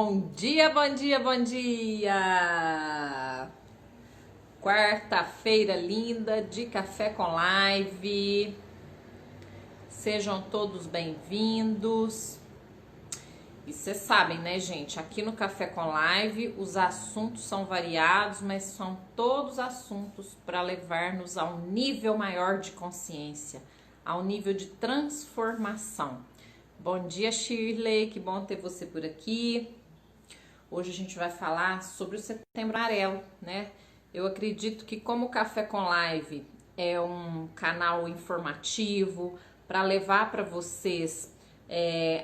Bom dia, bom dia, bom dia! Quarta-feira linda de Café com Live. Sejam todos bem-vindos. E vocês sabem, né, gente? Aqui no Café com Live os assuntos são variados, mas são todos assuntos para levar-nos a um nível maior de consciência, a um nível de transformação. Bom dia, Shirley, que bom ter você por aqui. Hoje a gente vai falar sobre o Setembro Amarelo, né? Eu acredito que como o Café com Live é um canal informativo para levar para vocês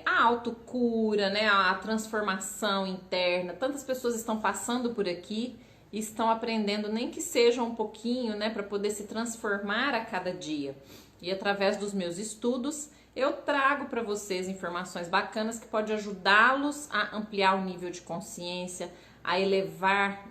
a autocura, né? A transformação interna. Tantas pessoas estão passando por aqui e estão aprendendo, nem que seja um pouquinho, né? Para poder se transformar a cada dia. E através dos meus estudos, eu trago para vocês informações bacanas que podem ajudá-los a ampliar o nível de consciência, a elevar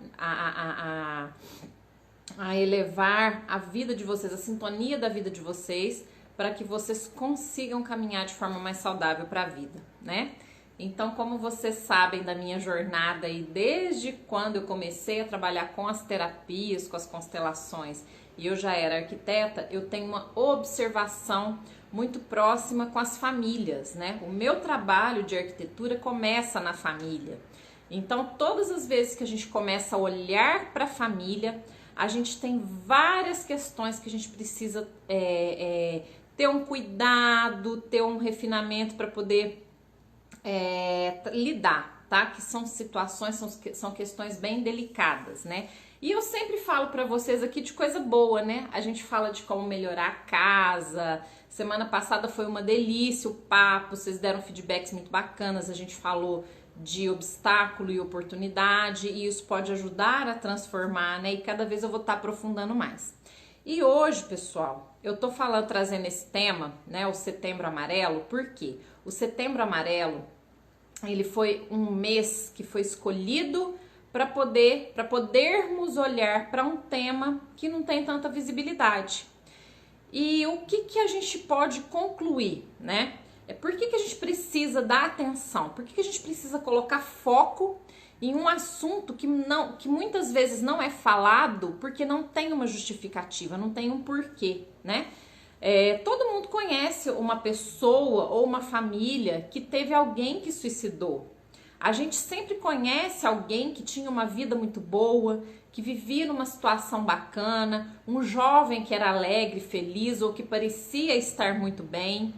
elevar a vida de vocês, a sintonia da vida de vocês, para que vocês consigam caminhar de forma mais saudável para a vida, né? Então, como vocês sabem da minha jornada e desde quando eu comecei a trabalhar com as terapias, com as constelações, e eu já era arquiteta, eu tenho uma observação muito próxima com as famílias, né? O meu trabalho de arquitetura começa na família. Então, todas as vezes que a gente começa a olhar para a família, a gente tem várias questões que a gente precisa ter um cuidado, ter um refinamento para poder lidar, tá? Que são situações, são questões bem delicadas, né? E eu sempre falo para vocês aqui de coisa boa, né? A gente fala de como melhorar a casa. Semana passada foi uma delícia o papo, vocês deram feedbacks muito bacanas, a gente falou de obstáculo e oportunidade, e isso pode ajudar a transformar, né? E cada vez eu vou estar aprofundando mais. E hoje, pessoal, eu tô trazendo esse tema, né? O Setembro Amarelo, por quê? O Setembro Amarelo, ele foi um mês que foi escolhido para podermos olhar para um tema que não tem tanta visibilidade. E o que a gente pode concluir, né? Por que a gente precisa dar atenção? Por que a gente precisa colocar foco em um assunto que muitas vezes não é falado porque não tem uma justificativa, não tem um porquê, né? Todo mundo conhece uma pessoa ou uma família que teve alguém que suicidou. A gente sempre conhece alguém que tinha uma vida muito boa, que vivia numa situação bacana, um jovem que era alegre, feliz ou que parecia estar muito bem.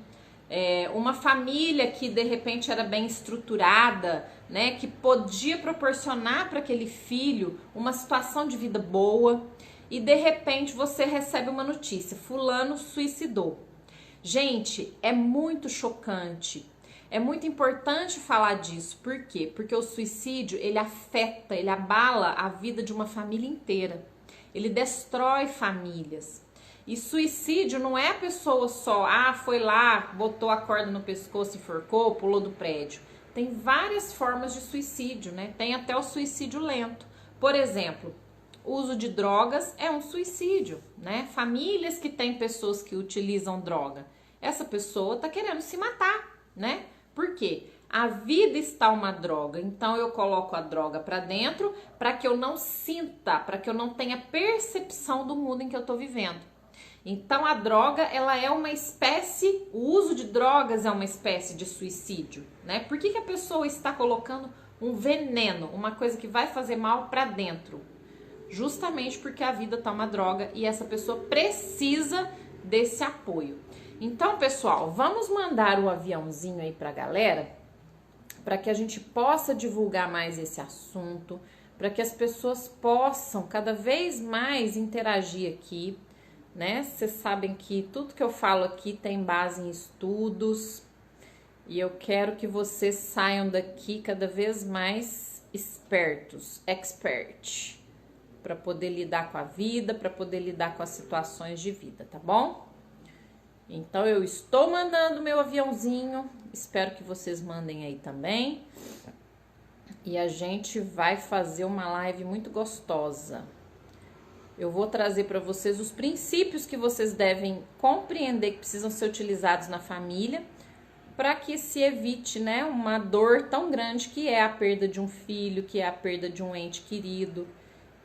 Uma família que de repente era bem estruturada, né, que podia proporcionar para aquele filho uma situação de vida boa, e de repente você recebe uma notícia: fulano suicidou. Gente, é muito chocante, é muito importante falar disso. Por quê? Porque o suicídio, ele afeta, ele abala a vida de uma família inteira, ele destrói famílias. E suicídio não é a pessoa só, foi lá, botou a corda no pescoço, enforcou, pulou do prédio. Tem várias formas de suicídio, né? Tem até o suicídio lento. Por exemplo, o uso de drogas é um suicídio, né? Famílias que têm pessoas que utilizam droga, essa pessoa tá querendo se matar, né? Por quê? A vida está uma droga, então eu coloco a droga para dentro para que eu não sinta, para que eu não tenha percepção do mundo em que eu tô vivendo. Então a droga, ela é uma espécie, o uso de drogas é uma espécie de suicídio, né? Por que a pessoa está colocando um veneno, uma coisa que vai fazer mal para dentro? Justamente porque a vida tá uma droga e essa pessoa precisa desse apoio. Então, pessoal, vamos mandar o aviãozinho aí pra galera, para que a gente possa divulgar mais esse assunto, para que as pessoas possam cada vez mais interagir aqui, né? Vocês sabem que tudo que eu falo aqui tem base em estudos e eu quero que vocês saiam daqui cada vez mais espertos, expert, para poder lidar com a vida, para poder lidar com as situações de vida, tá bom? Então eu estou mandando meu aviãozinho, espero que vocês mandem aí também. E a gente vai fazer uma live muito gostosa. Eu vou trazer para vocês os princípios que vocês devem compreender que precisam ser utilizados na família para que se evite, né, uma dor tão grande que é a perda de um filho, que é a perda de um ente querido,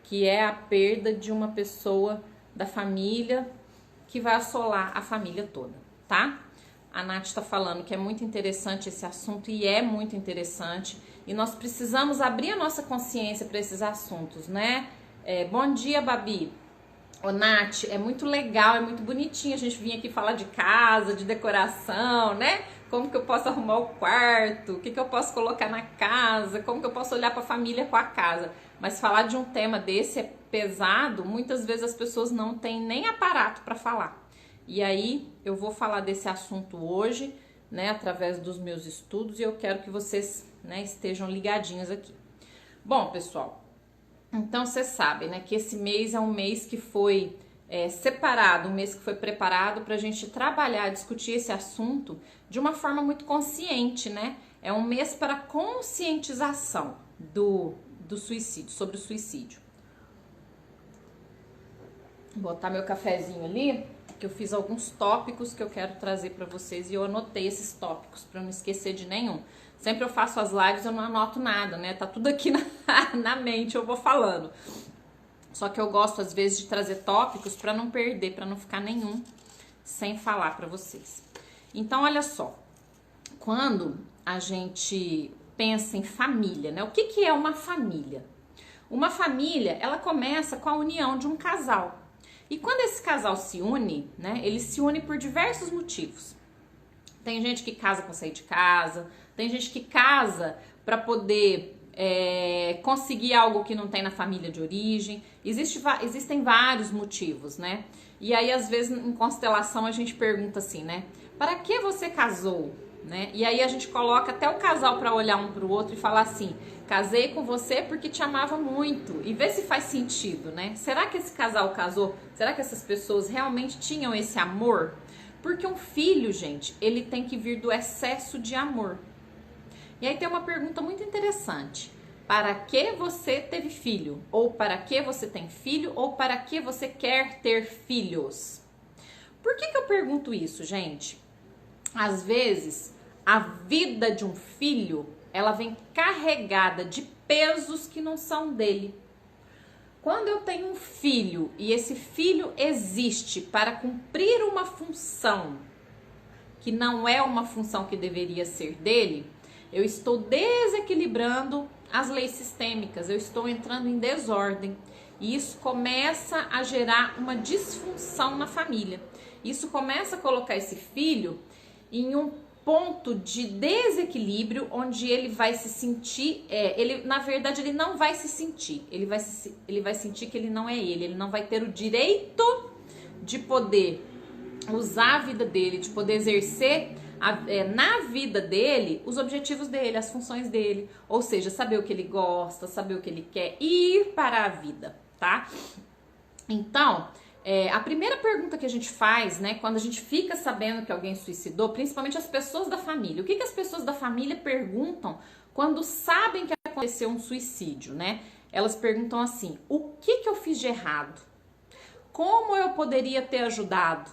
que é a perda de uma pessoa da família que vai assolar a família toda, tá? A Nath está falando que é muito interessante esse assunto e é muito interessante e nós precisamos abrir a nossa consciência para esses assuntos, né? Bom dia, Babi. Ô, Nath, é muito legal, é muito bonitinho a gente vir aqui falar de casa, de decoração, né? Como que eu posso arrumar o quarto, o que que eu posso colocar na casa, como que eu posso olhar para a família com a casa. Mas falar de um tema desse é pesado, muitas vezes as pessoas não têm nem aparato para falar. E aí eu vou falar desse assunto hoje, né, através dos meus estudos e eu quero que vocês, né, estejam ligadinhos aqui. Bom, pessoal, então vocês sabem, né, que esse mês é um mês que foi separado, um mês que foi preparado para a gente trabalhar, discutir esse assunto de uma forma muito consciente, né? É um mês para conscientização do suicídio, sobre o suicídio. Vou botar meu cafezinho ali, que eu fiz alguns tópicos que eu quero trazer para vocês e eu anotei esses tópicos para não esquecer de nenhum. Sempre eu faço as lives, eu não anoto nada, né? Tá tudo aqui na mente, eu vou falando. Só que eu gosto às vezes de trazer tópicos para não perder, para não ficar nenhum sem falar para vocês. Então, olha só. Quando a gente pensa em família, né? O que que é uma família? Uma família, ela começa com a união de um casal. E quando esse casal se une, né? Ele se une por diversos motivos. Tem gente que casa para sair de casa, tem gente que casa para poder conseguir algo que não tem na família de origem. Existem vários motivos, né? E aí, às vezes, em constelação, a gente pergunta assim, né? Para que você casou? Né? E aí a gente coloca até o casal para olhar um para o outro e falar assim: casei com você porque te amava muito, e ver se faz sentido, né? Será que esse casal casou? Será que essas pessoas realmente tinham esse amor? Porque um filho, gente, ele tem que vir do excesso de amor. E aí tem uma pergunta muito interessante: para que você teve filho? Ou para que você tem filho? Ou para que você quer ter filhos? Por que eu pergunto isso, gente? Às vezes, a vida de um filho, ela vem carregada de pesos que não são dele. Quando eu tenho um filho e esse filho existe para cumprir uma função que não é uma função que deveria ser dele, eu estou desequilibrando as leis sistêmicas, eu estou entrando em desordem. E isso começa a gerar uma disfunção na família. Isso começa a colocar esse filho em um ponto de desequilíbrio onde ele vai se sentir, na verdade ele não vai se sentir, ele vai sentir que ele não é ele não vai ter o direito de poder usar a vida dele, de poder exercer na vida dele os objetivos dele, as funções dele, ou seja, saber o que ele gosta, saber o que ele quer, ir para a vida, tá? Então, a primeira pergunta que a gente faz, né, quando a gente fica sabendo que alguém suicidou, principalmente as pessoas da família, o que as pessoas da família perguntam quando sabem que aconteceu um suicídio, né? Elas perguntam assim: o que eu fiz de errado? Como eu poderia ter ajudado?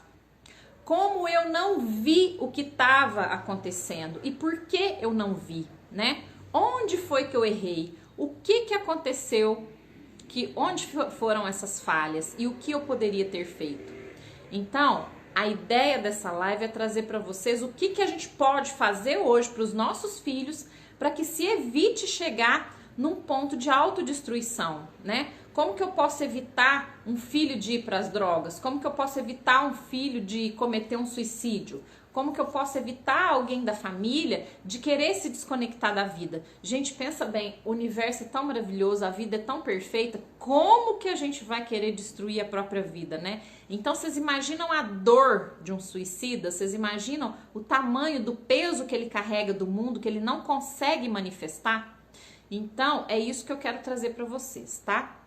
Como eu não vi o que estava acontecendo? E por que eu não vi, né? Onde foi que eu errei? O que aconteceu? Onde foram essas falhas e o que eu poderia ter feito? Então, a ideia dessa live é trazer para vocês o que a gente pode fazer hoje para os nossos filhos para que se evite chegar num ponto de autodestruição, né? Como que eu posso evitar um filho de ir para as drogas? Como que eu posso evitar um filho de cometer um suicídio? Como que eu posso evitar alguém da família de querer se desconectar da vida? Gente, pensa bem, o universo é tão maravilhoso, a vida é tão perfeita, como que a gente vai querer destruir a própria vida, né? Então, vocês imaginam a dor de um suicida? Vocês imaginam o tamanho do peso que ele carrega do mundo, que ele não consegue manifestar? Então, é isso que eu quero trazer para vocês, tá?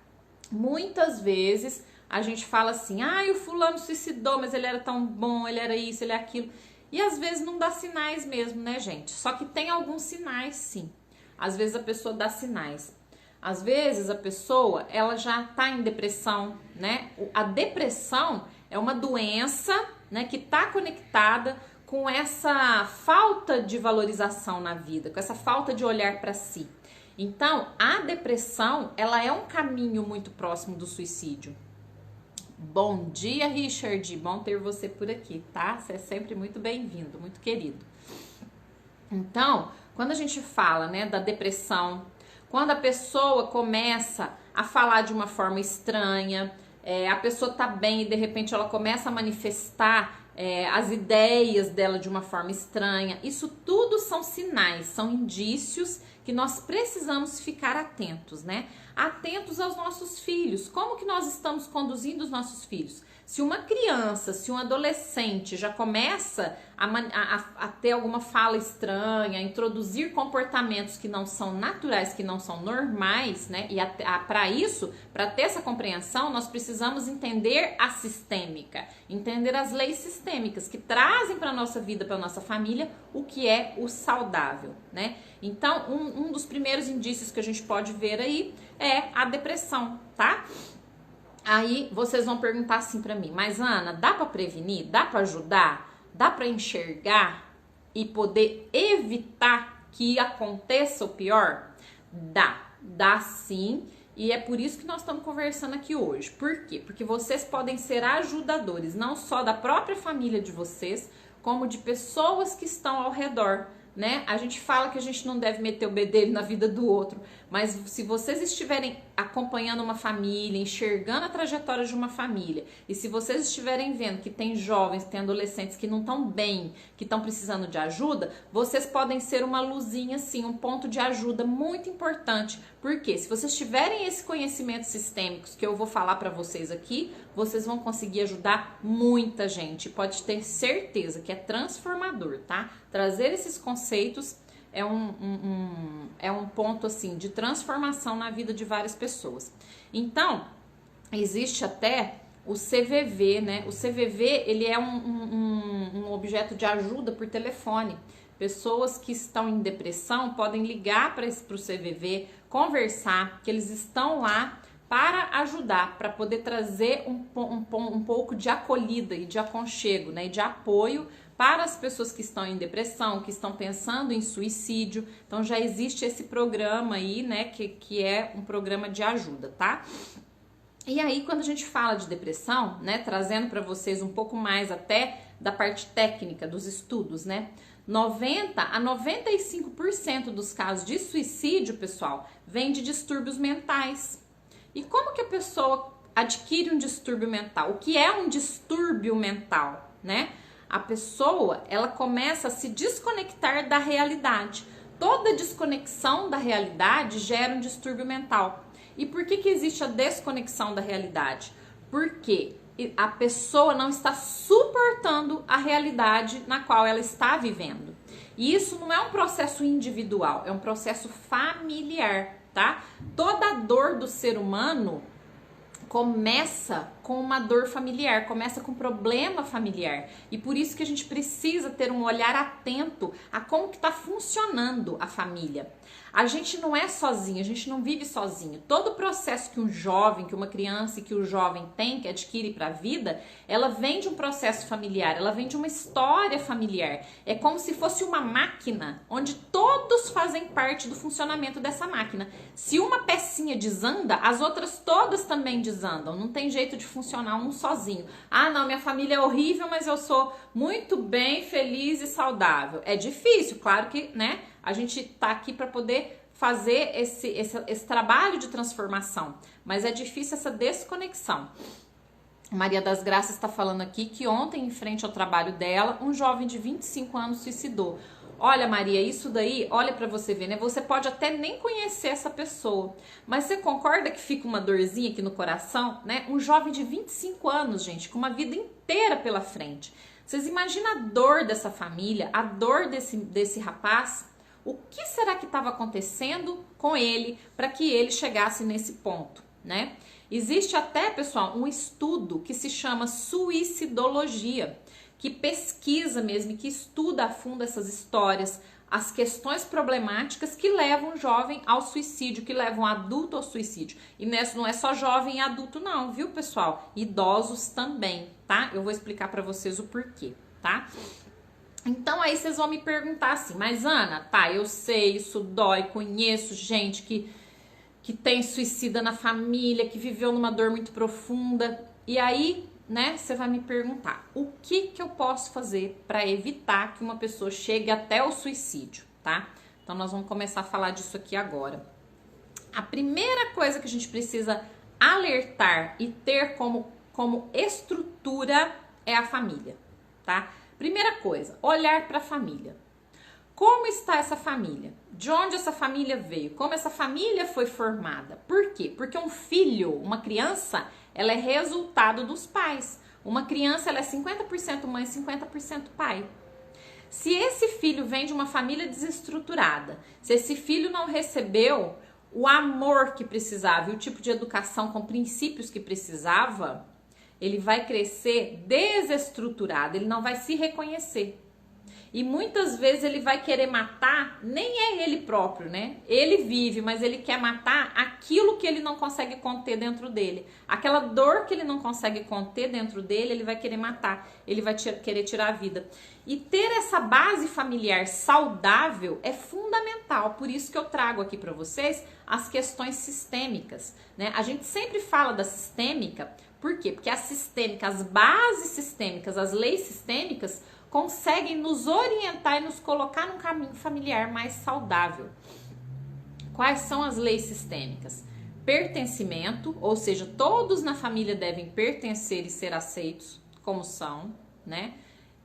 Muitas vezes a gente fala assim: o fulano suicidou, mas ele era tão bom, ele era isso, ele é aquilo. E às vezes não dá sinais mesmo, né, gente? Só que tem alguns sinais, sim. Às vezes a pessoa dá sinais. Às vezes a pessoa, ela já tá em depressão, né? A depressão é uma doença, né, que tá conectada com essa falta de valorização na vida, com essa falta de olhar para si. Então, a depressão, ela é um caminho muito próximo do suicídio. Bom dia, Richard. Bom ter você por aqui, tá? Você é sempre muito bem-vindo, muito querido. Então, quando a gente fala, né, da depressão, quando a pessoa começa a falar de uma forma estranha, a pessoa tá bem e de repente ela começa a manifestar as ideias dela de uma forma estranha, isso tudo são sinais, são indícios que nós precisamos ficar atentos, né? Atentos aos nossos filhos. Como que nós estamos conduzindo os nossos filhos? Se uma criança, se um adolescente já começa a ter alguma fala estranha, a introduzir comportamentos que não são naturais, que não são normais, né? E para isso, para ter essa compreensão, nós precisamos entender a sistêmica, entender as leis sistêmicas que trazem para a nossa vida, para a nossa família, o que é o saudável, né? Então, um dos primeiros indícios que a gente pode ver aí é a depressão, tá? Aí vocês vão perguntar assim pra mim, mas Ana, dá pra prevenir? Dá pra ajudar? Dá pra enxergar e poder evitar que aconteça o pior? Dá sim. E é por isso que nós estamos conversando aqui hoje. Por quê? Porque vocês podem ser ajudadores, não só da própria família de vocês, como de pessoas que estão ao redor, né? A gente fala que a gente não deve meter o bedelho na vida do outro, mas se vocês estiverem acompanhando uma família, enxergando a trajetória de uma família, e se vocês estiverem vendo que tem jovens, tem adolescentes que não estão bem, que estão precisando de ajuda, vocês podem ser uma luzinha, assim, um ponto de ajuda muito importante, porque se vocês tiverem esse conhecimento sistêmico que eu vou falar para vocês aqui, vocês vão conseguir ajudar muita gente, pode ter certeza que é transformador, tá? Trazer esses conceitos é um ponto assim de transformação na vida de várias pessoas. Então, existe até o CVV, né? O CVV, ele é um objeto de ajuda por telefone. Pessoas que estão em depressão podem ligar para o CVV, conversar, que eles estão lá para ajudar, para poder trazer um pouco de acolhida e de aconchego, né? E de apoio para as pessoas que estão em depressão, que estão pensando em suicídio. Então já existe esse programa aí, né, que é um programa de ajuda, tá? E aí quando a gente fala de depressão, né, trazendo para vocês um pouco mais até da parte técnica dos estudos, né? 90 a 95% dos casos de suicídio, pessoal, vem de distúrbios mentais. E como que a pessoa adquire um distúrbio mental? O que é um distúrbio mental, né? A pessoa, ela começa a se desconectar da realidade. Toda desconexão da realidade gera um distúrbio mental. E por que existe a desconexão da realidade? Porque a pessoa não está suportando a realidade na qual ela está vivendo. E isso não é um processo individual, é um processo familiar, tá? Toda dor do ser humano começa com uma dor familiar, começa com problema familiar. E por isso que a gente precisa ter um olhar atento a como que está funcionando a família. A gente não é sozinho, a gente não vive sozinho. Todo o processo que um jovem, que uma criança e que o jovem tem, que adquire para a vida, ela vem de um processo familiar, ela vem de uma história familiar. É como se fosse uma máquina, onde todos fazem parte do funcionamento dessa máquina. Se uma pecinha desanda, as outras todas também desandam. Não tem jeito de funcionar um sozinho. Ah, não, minha família é horrível, mas eu sou muito bem, feliz e saudável. É difícil, claro que, né? A gente tá aqui para poder fazer esse trabalho de transformação, mas é difícil essa desconexão. Maria das Graças está falando aqui que ontem, em frente ao trabalho dela, um jovem de 25 anos suicidou. Olha, Maria, isso daí, olha para você ver, né? Você pode até nem conhecer essa pessoa, mas você concorda que fica uma dorzinha aqui no coração, né? Um jovem de 25 anos, gente, com uma vida inteira pela frente. Vocês imaginam a dor dessa família, a dor desse rapaz? O que será que estava acontecendo com ele para que ele chegasse nesse ponto, né? Existe até, pessoal, um estudo que se chama suicidologia, que pesquisa mesmo, que estuda a fundo essas histórias, as questões problemáticas que levam o jovem ao suicídio, que levam o adulto ao suicídio. E não é só jovem e adulto não, viu, pessoal? Idosos também, tá? Eu vou explicar para vocês o porquê, tá? Então aí vocês vão me perguntar assim, mas Ana, tá, eu sei, isso dói, conheço gente que tem suicida na família, que viveu numa dor muito profunda. E aí, né, você vai me perguntar, o que eu posso fazer para evitar que uma pessoa chegue até o suicídio, tá? Então nós vamos começar a falar disso aqui agora. A primeira coisa que a gente precisa alertar e ter como estrutura é a família, tá? Primeira coisa, olhar para a família. Como está essa família? De onde essa família veio? Como essa família foi formada? Por quê? Porque um filho, uma criança, ela é resultado dos pais. Uma criança, ela é 50% mãe, 50% pai. Se esse filho vem de uma família desestruturada, se esse filho não recebeu o amor que precisava e o tipo de educação com princípios que precisava, ele vai crescer desestruturado, ele não vai se reconhecer. E muitas vezes ele vai querer matar, nem é ele próprio, né? Ele vive, mas ele quer matar aquilo que ele não consegue conter dentro dele. Aquela dor que ele não consegue conter dentro dele, ele vai querer matar, ele vai querer tirar a vida. E ter essa base familiar saudável é fundamental, por isso que eu trago aqui para vocês as questões sistêmicas, né? A gente sempre fala da sistêmica, por quê? Porque a sistêmica, as bases sistêmicas, as leis sistêmicas conseguem nos orientar e nos colocar num caminho familiar mais saudável. Quais são as leis sistêmicas? Pertencimento, ou seja, todos na família devem pertencer e ser aceitos como são, né?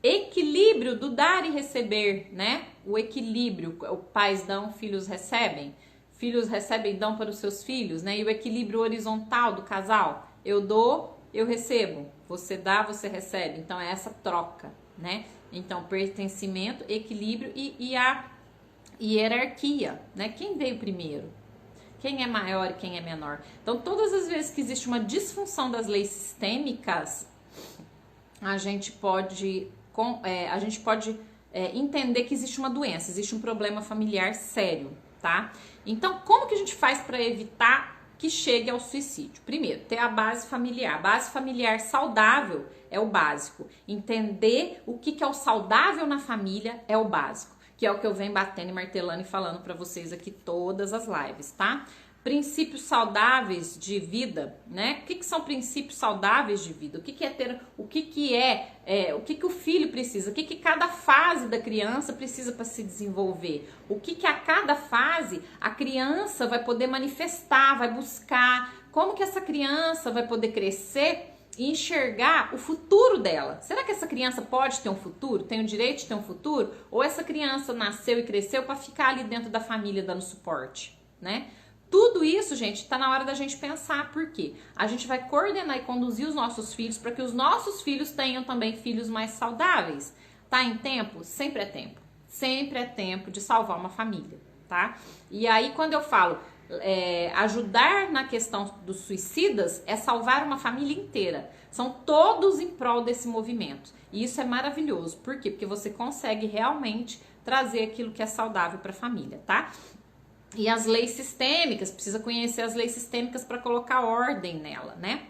Equilíbrio do dar e receber, né? O equilíbrio, pais dão, filhos recebem e dão para os seus filhos, né? E o equilíbrio horizontal do casal, eu dou, eu recebo, você dá, você recebe, então é essa troca, né? Então, pertencimento, equilíbrio e a hierarquia, né? Quem veio primeiro? Quem é maior e quem é menor? Então, todas as vezes que existe uma disfunção das leis sistêmicas, a gente pode entender que existe uma doença, existe um problema familiar sério, tá? Então, como que a gente faz para evitar que chegue ao suicídio? Primeiro, ter a base familiar. A base familiar saudável é o básico. Entender o que é o saudável na família é o básico, que é o que eu venho batendo e martelando e falando para vocês aqui todas as lives, tá? Princípios saudáveis de vida, né? O que são princípios saudáveis de vida? O que é ter, o que o filho precisa? O que cada fase da criança precisa para se desenvolver? O que a cada fase a criança vai poder manifestar, vai buscar? Como que essa criança vai poder crescer e enxergar o futuro dela? Será que essa criança pode ter um futuro? Tem o direito de ter um futuro? Ou essa criança nasceu e cresceu para ficar ali dentro da família dando suporte, né? Tudo isso, gente, tá na hora da gente pensar, por quê? A gente vai coordenar e conduzir os nossos filhos para que os nossos filhos tenham também filhos mais saudáveis. Tá em tempo? Sempre é tempo. Sempre é tempo de salvar uma família, tá? E aí, quando eu falo ajudar na questão dos suicidas, é salvar uma família inteira. São todos em prol desse movimento. E isso é maravilhoso. Por quê? Porque você consegue realmente trazer aquilo que é saudável para a família, tá? E as leis sistêmicas, precisa conhecer as leis sistêmicas para colocar ordem nela, né?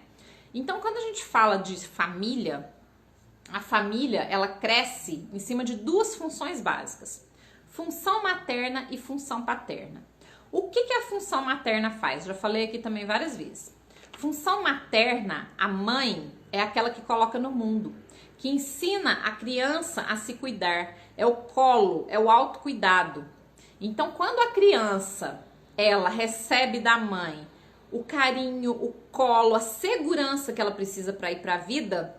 Então, quando a gente fala de família, a família, ela cresce em cima de duas funções básicas. Função materna e função paterna. O que a função materna faz? Já falei aqui também várias vezes. Função materna, a mãe, é aquela que coloca no mundo, que ensina a criança a se cuidar. É o colo, é o autocuidado. Então, quando a criança, ela recebe da mãe o carinho, o colo, a segurança que ela precisa para ir para a vida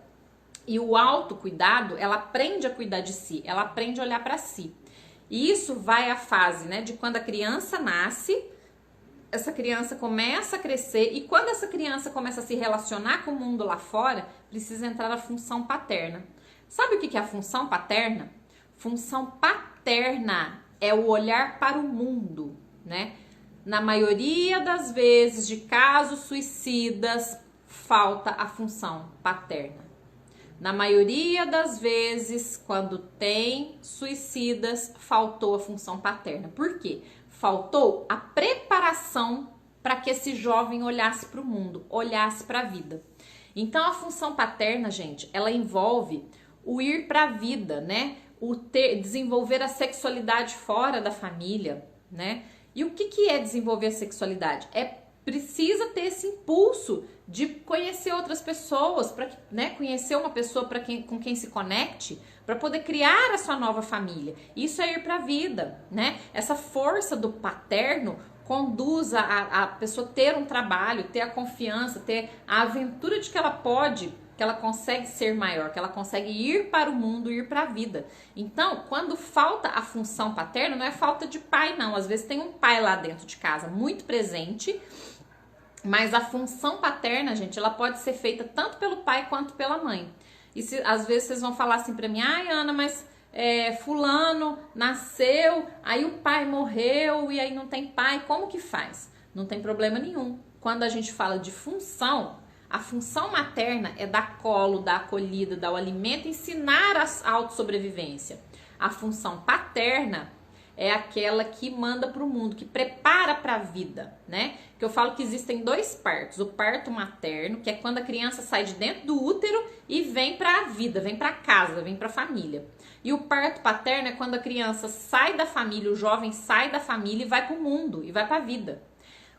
e o autocuidado, ela aprende a cuidar de si, ela aprende a olhar para si. E isso vai à fase, né, de quando a criança nasce, essa criança começa a crescer e quando essa criança começa a se relacionar com o mundo lá fora, precisa entrar a função paterna. Sabe o que é a função paterna? Função paterna é o olhar para o mundo, né? Na maioria das vezes de casos suicidas, falta a função paterna. Na maioria das vezes, quando tem suicidas, faltou a função paterna. Por quê? Faltou a preparação para que esse jovem olhasse para o mundo, olhasse para a vida. Então, a função paterna, gente, ela envolve o ir para a vida, né? desenvolver a sexualidade fora da família, né? E o que é desenvolver a sexualidade? Precisa ter esse impulso de conhecer outras pessoas, para, né, conhecer uma pessoa com quem se conecte, para poder criar a sua nova família. Isso é ir para a vida, né? Essa força do paterno conduz a pessoa ter um trabalho, ter a confiança, ter a aventura de que ela pode, que ela consegue ser maior, que ela consegue ir para o mundo, ir para a vida. Então, quando falta a função paterna, não é falta de pai, não. Às vezes tem um pai lá dentro de casa muito presente, mas a função paterna, gente, ela pode ser feita tanto pelo pai quanto pela mãe. E às vezes vocês vão falar assim pra mim, ai Ana, mas fulano nasceu, aí o pai morreu e aí não tem pai, como que faz? Não tem problema nenhum. Quando a gente fala de função, a função materna é dar colo, dar acolhida, dar o alimento, ensinar a autossobrevivência. A função paterna é aquela que manda para o mundo, que prepara para a vida, né? Que eu falo que existem dois partos. O parto materno, que é quando a criança sai de dentro do útero e vem para a vida, vem para casa, vem para a família. E o parto paterno é quando a criança sai da família, o jovem sai da família e vai para o mundo, e vai para a vida.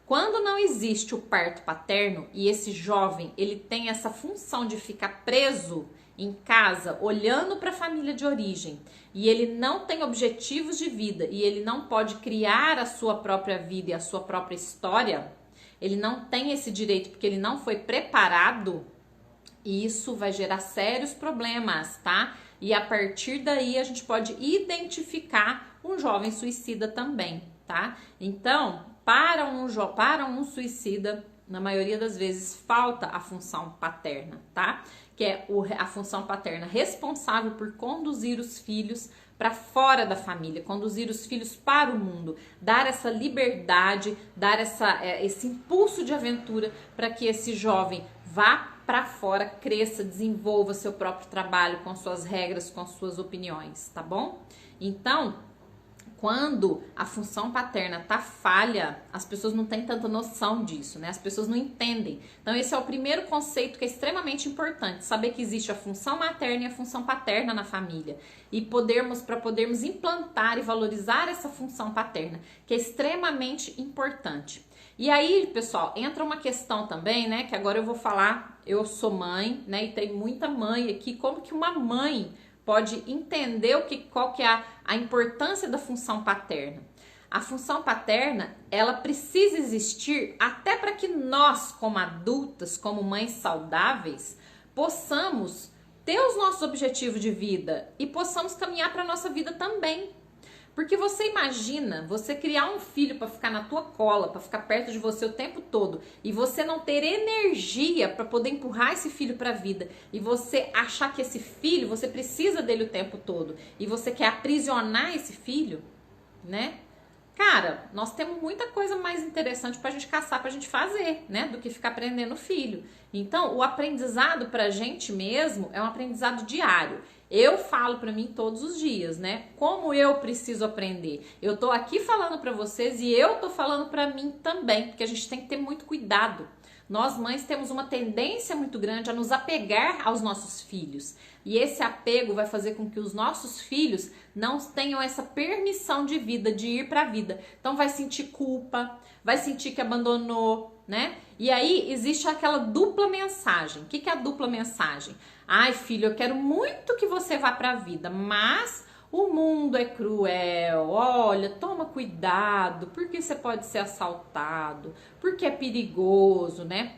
Quando não existe o parto paterno e esse jovem, ele tem essa função de ficar preso em casa, olhando para a família de origem, e ele não tem objetivos de vida, e ele não pode criar a sua própria vida e a sua própria história, ele não tem esse direito porque ele não foi preparado, e isso vai gerar sérios problemas, tá? E a partir daí a gente pode identificar um jovem suicida também, tá? Então, para um suicida, na maioria das vezes, falta a função paterna, tá? Que é a função paterna responsável por conduzir os filhos para fora da família, conduzir os filhos para o mundo, dar essa liberdade, dar esse impulso de aventura para que esse jovem vá para fora, cresça, desenvolva seu próprio trabalho com suas regras, com suas opiniões, tá bom? Então, quando a função paterna tá falha, as pessoas não têm tanta noção disso, né? As pessoas não entendem. Então esse é o primeiro conceito que é extremamente importante, saber que existe a função materna e a função paterna na família. E para podermos implantar e valorizar essa função paterna, que é extremamente importante. E aí, pessoal, entra uma questão também, né? Que agora eu vou falar, eu sou mãe, né? E tem muita mãe aqui, como que uma mãe pode entender qual que é a importância da função paterna. A função paterna, ela precisa existir até para que nós, como adultas, como mães saudáveis, possamos ter os nossos objetivos de vida e possamos caminhar para a nossa vida também. Porque você imagina você criar um filho para ficar na tua cola, para ficar perto de você o tempo todo, e você não ter energia para poder empurrar esse filho para a vida, e você achar que esse filho, você precisa dele o tempo todo, e você quer aprisionar esse filho, né? Cara, nós temos muita coisa mais interessante pra gente caçar, pra gente fazer, né? Do que ficar aprendendo filho. Então, o aprendizado pra gente mesmo é um aprendizado diário. Eu falo pra mim todos os dias, né? Como eu preciso aprender. Eu tô aqui falando pra vocês e eu tô falando pra mim também, porque a gente tem que ter muito cuidado. Nós mães temos uma tendência muito grande a nos apegar aos nossos filhos. E esse apego vai fazer com que os nossos filhos não tenham essa permissão de vida, de ir para a vida. Então vai sentir culpa, vai sentir que abandonou, né? E aí existe aquela dupla mensagem. O que é a dupla mensagem? Ai, filho, eu quero muito que você vá para a vida, mas o mundo é cruel, olha, toma cuidado, porque você pode ser assaltado, porque é perigoso, né?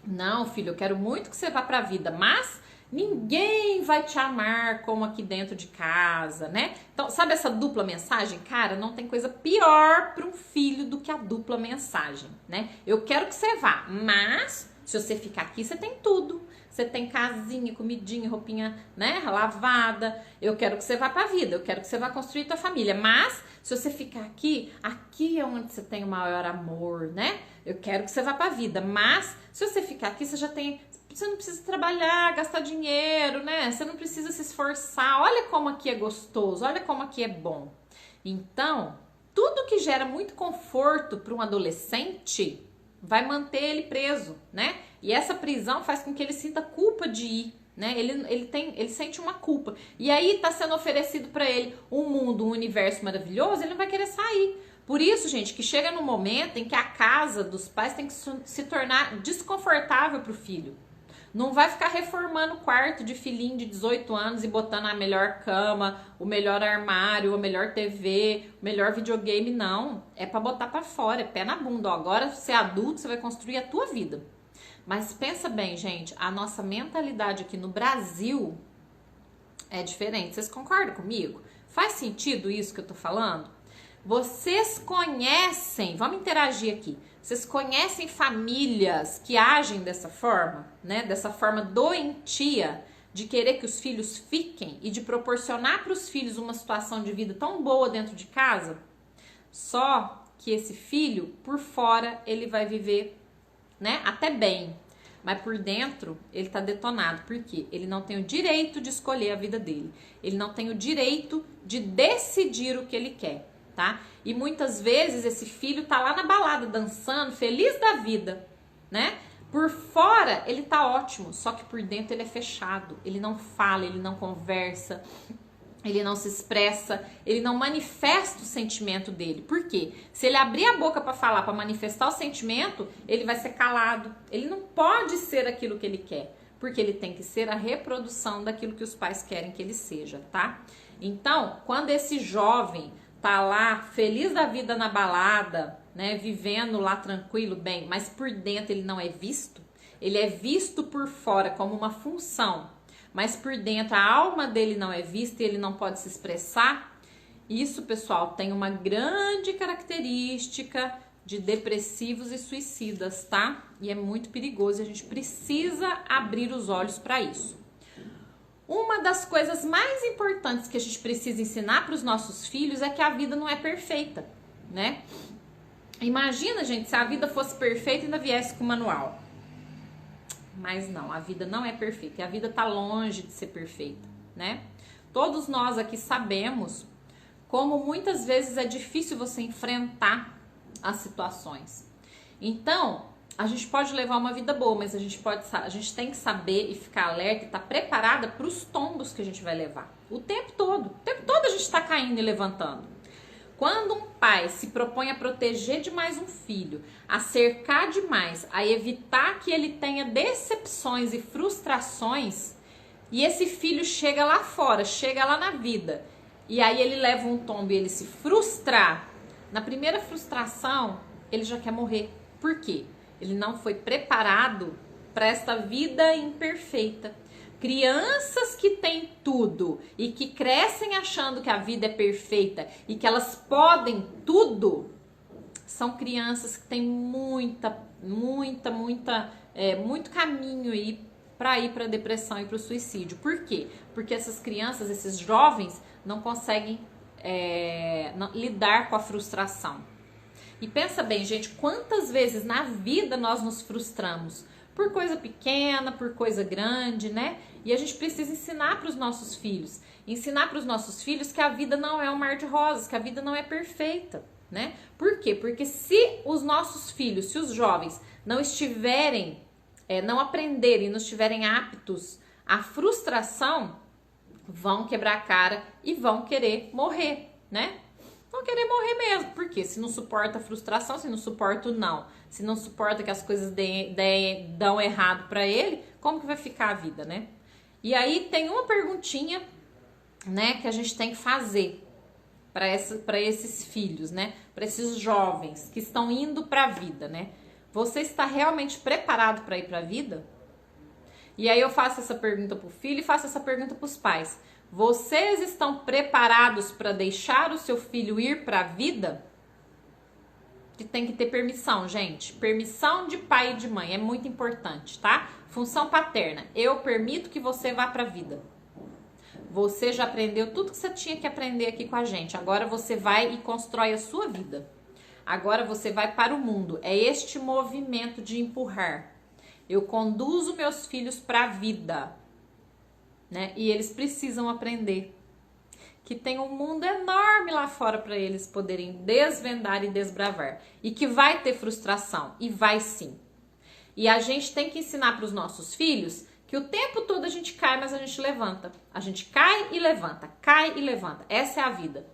Não, filho, eu quero muito que você vá para a vida, mas ninguém vai te amar como aqui dentro de casa, né? Então, sabe essa dupla mensagem? Cara, não tem coisa pior para um filho do que a dupla mensagem, né? Eu quero que você vá, mas se você ficar aqui, você tem tudo. Você tem casinha, comidinha, roupinha, né, lavada. Eu quero que você vá pra vida, eu quero que você vá construir tua família. Mas, se você ficar aqui, aqui é onde você tem o maior amor, né? Eu quero que você vá pra vida. Mas, se você ficar aqui, você não precisa trabalhar, gastar dinheiro, né? Você não precisa se esforçar. Olha como aqui é gostoso, olha como aqui é bom. Então, tudo que gera muito conforto para um adolescente vai manter ele preso, né? E essa prisão faz com que ele sinta culpa de ir, né? Ele sente uma culpa. E aí tá sendo oferecido para ele um mundo, um universo maravilhoso, ele não vai querer sair. Por isso, gente, que chega num momento em que a casa dos pais tem que se tornar desconfortável pro filho. Não vai ficar reformando o quarto de filhinho de 18 anos e botando a melhor cama, o melhor armário, a melhor TV, o melhor videogame, não. É pra botar pra fora, é pé na bunda. Ó, agora, você é adulto, você vai construir a tua vida. Mas pensa bem, gente, a nossa mentalidade aqui no Brasil é diferente. Vocês concordam comigo? Faz sentido isso que eu tô falando? Vocês conhecem, vamos interagir aqui, vocês conhecem famílias que agem dessa forma, né? Dessa forma doentia, de querer que os filhos fiquem e de proporcionar para os filhos uma situação de vida tão boa dentro de casa? Só que esse filho, por fora, ele vai viver, né, até bem, mas por dentro ele tá detonado. Por quê? Ele não tem o direito de escolher a vida dele, ele não tem o direito de decidir o que ele quer. Tá? E muitas vezes esse filho tá lá na balada dançando, feliz da vida, né? Por fora ele tá ótimo, só que por dentro ele é fechado. Ele não fala, ele não conversa, ele não se expressa, ele não manifesta o sentimento dele. Por quê? Se ele abrir a boca para falar, para manifestar o sentimento, ele vai ser calado. Ele não pode ser aquilo que ele quer, porque ele tem que ser a reprodução daquilo que os pais querem que ele seja, tá? Então, quando esse jovem tá lá, feliz da vida na balada, né, vivendo lá tranquilo, bem, mas por dentro ele não é visto, ele é visto por fora como uma função, mas por dentro a alma dele não é vista e ele não pode se expressar. Isso, pessoal, tem uma grande característica de depressivos e suicidas, tá? E é muito perigoso, a gente precisa abrir os olhos para isso. Uma das coisas mais importantes que a gente precisa ensinar para os nossos filhos é que a vida não é perfeita, né? Imagina, gente, se a vida fosse perfeita e ainda viesse com manual. Mas não, a vida não é perfeita e a vida tá longe de ser perfeita, né? Todos nós aqui sabemos como muitas vezes é difícil você enfrentar as situações. Então, a gente pode levar uma vida boa, mas a gente tem que saber e ficar alerta e estar preparada para os tombos que a gente vai levar. O tempo todo a gente está caindo e levantando. Quando um pai se propõe a proteger demais um filho, a cercar demais, a evitar que ele tenha decepções e frustrações, e esse filho chega lá fora, chega lá na vida, e aí ele leva um tombo e ele se frustrar, na primeira frustração, ele já quer morrer. Por quê? Ele não foi preparado para esta vida imperfeita. Crianças que têm tudo e que crescem achando que a vida é perfeita e que elas podem tudo, são crianças que têm muito caminho aí para ir para a depressão e para o suicídio. Por quê? Porque essas crianças, esses jovens, não conseguem lidar com a frustração. E pensa bem, gente, quantas vezes na vida nós nos frustramos por coisa pequena, por coisa grande, né? E a gente precisa ensinar para os nossos filhos, que a vida não é um mar de rosas, que a vida não é perfeita, né? Por quê? Porque se os nossos filhos, se os jovens não estiverem, não aprenderem, não estiverem aptos à frustração, vão quebrar a cara e vão querer morrer, né? Vão querer morrer mesmo, porque se não suporta a frustração, se não suporta o não, se não suporta que as coisas dão errado pra ele, como que vai ficar a vida, né? E aí tem uma perguntinha, né, que a gente tem que fazer para esses filhos, né, para esses jovens que estão indo pra vida, né? Você está realmente preparado para ir pra vida? E aí eu faço essa pergunta pro filho e faço essa pergunta pros pais. Vocês estão preparados para deixar o seu filho ir para a vida? Que tem que ter permissão, gente. Permissão de pai e de mãe é muito importante, tá? Função paterna. Eu permito que você vá para a vida. Você já aprendeu tudo que você tinha que aprender aqui com a gente. Agora você vai e constrói a sua vida. Agora você vai para o mundo. É este movimento de empurrar. Eu conduzo meus filhos para a vida. Né? E eles precisam aprender que tem um mundo enorme lá fora para eles poderem desvendar e desbravar, e que vai ter frustração, e vai sim. E a gente tem que ensinar para os nossos filhos que o tempo todo a gente cai, mas a gente levanta. A gente cai e levanta, cai e levanta. Essa é a vida.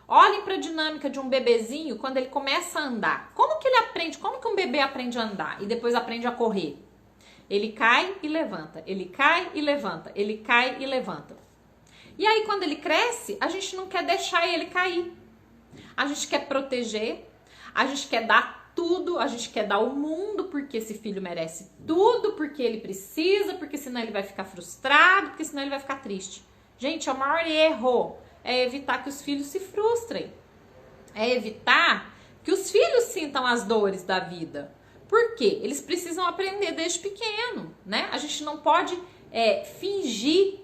Olhem para a dinâmica de um bebezinho quando ele começa a andar. Como que ele aprende? Como que um bebê aprende a andar e depois aprende a correr? Ele cai e levanta, ele cai e levanta, ele cai e levanta. E aí quando ele cresce, a gente não quer deixar ele cair. A gente quer proteger, a gente quer dar tudo, a gente quer dar o mundo porque esse filho merece tudo, porque ele precisa, porque senão ele vai ficar frustrado, porque senão ele vai ficar triste. Gente, é o maior erro. É evitar que os filhos se frustrem. É evitar que os filhos sintam as dores da vida. Por quê? Eles precisam aprender desde pequeno, né? A gente não pode fingir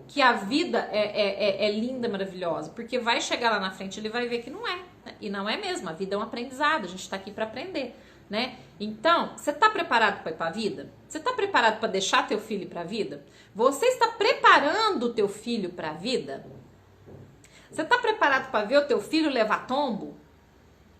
que a vida é linda, maravilhosa, porque vai chegar lá na frente, ele vai ver que não é, né? E não é mesmo, a vida é um aprendizado, a gente tá aqui para aprender, né? Então, você tá preparado para ir para a vida? Você tá preparado para deixar teu filho para a vida? Você está preparando o teu filho para a vida? Você tá preparado para ver o teu filho levar tombo?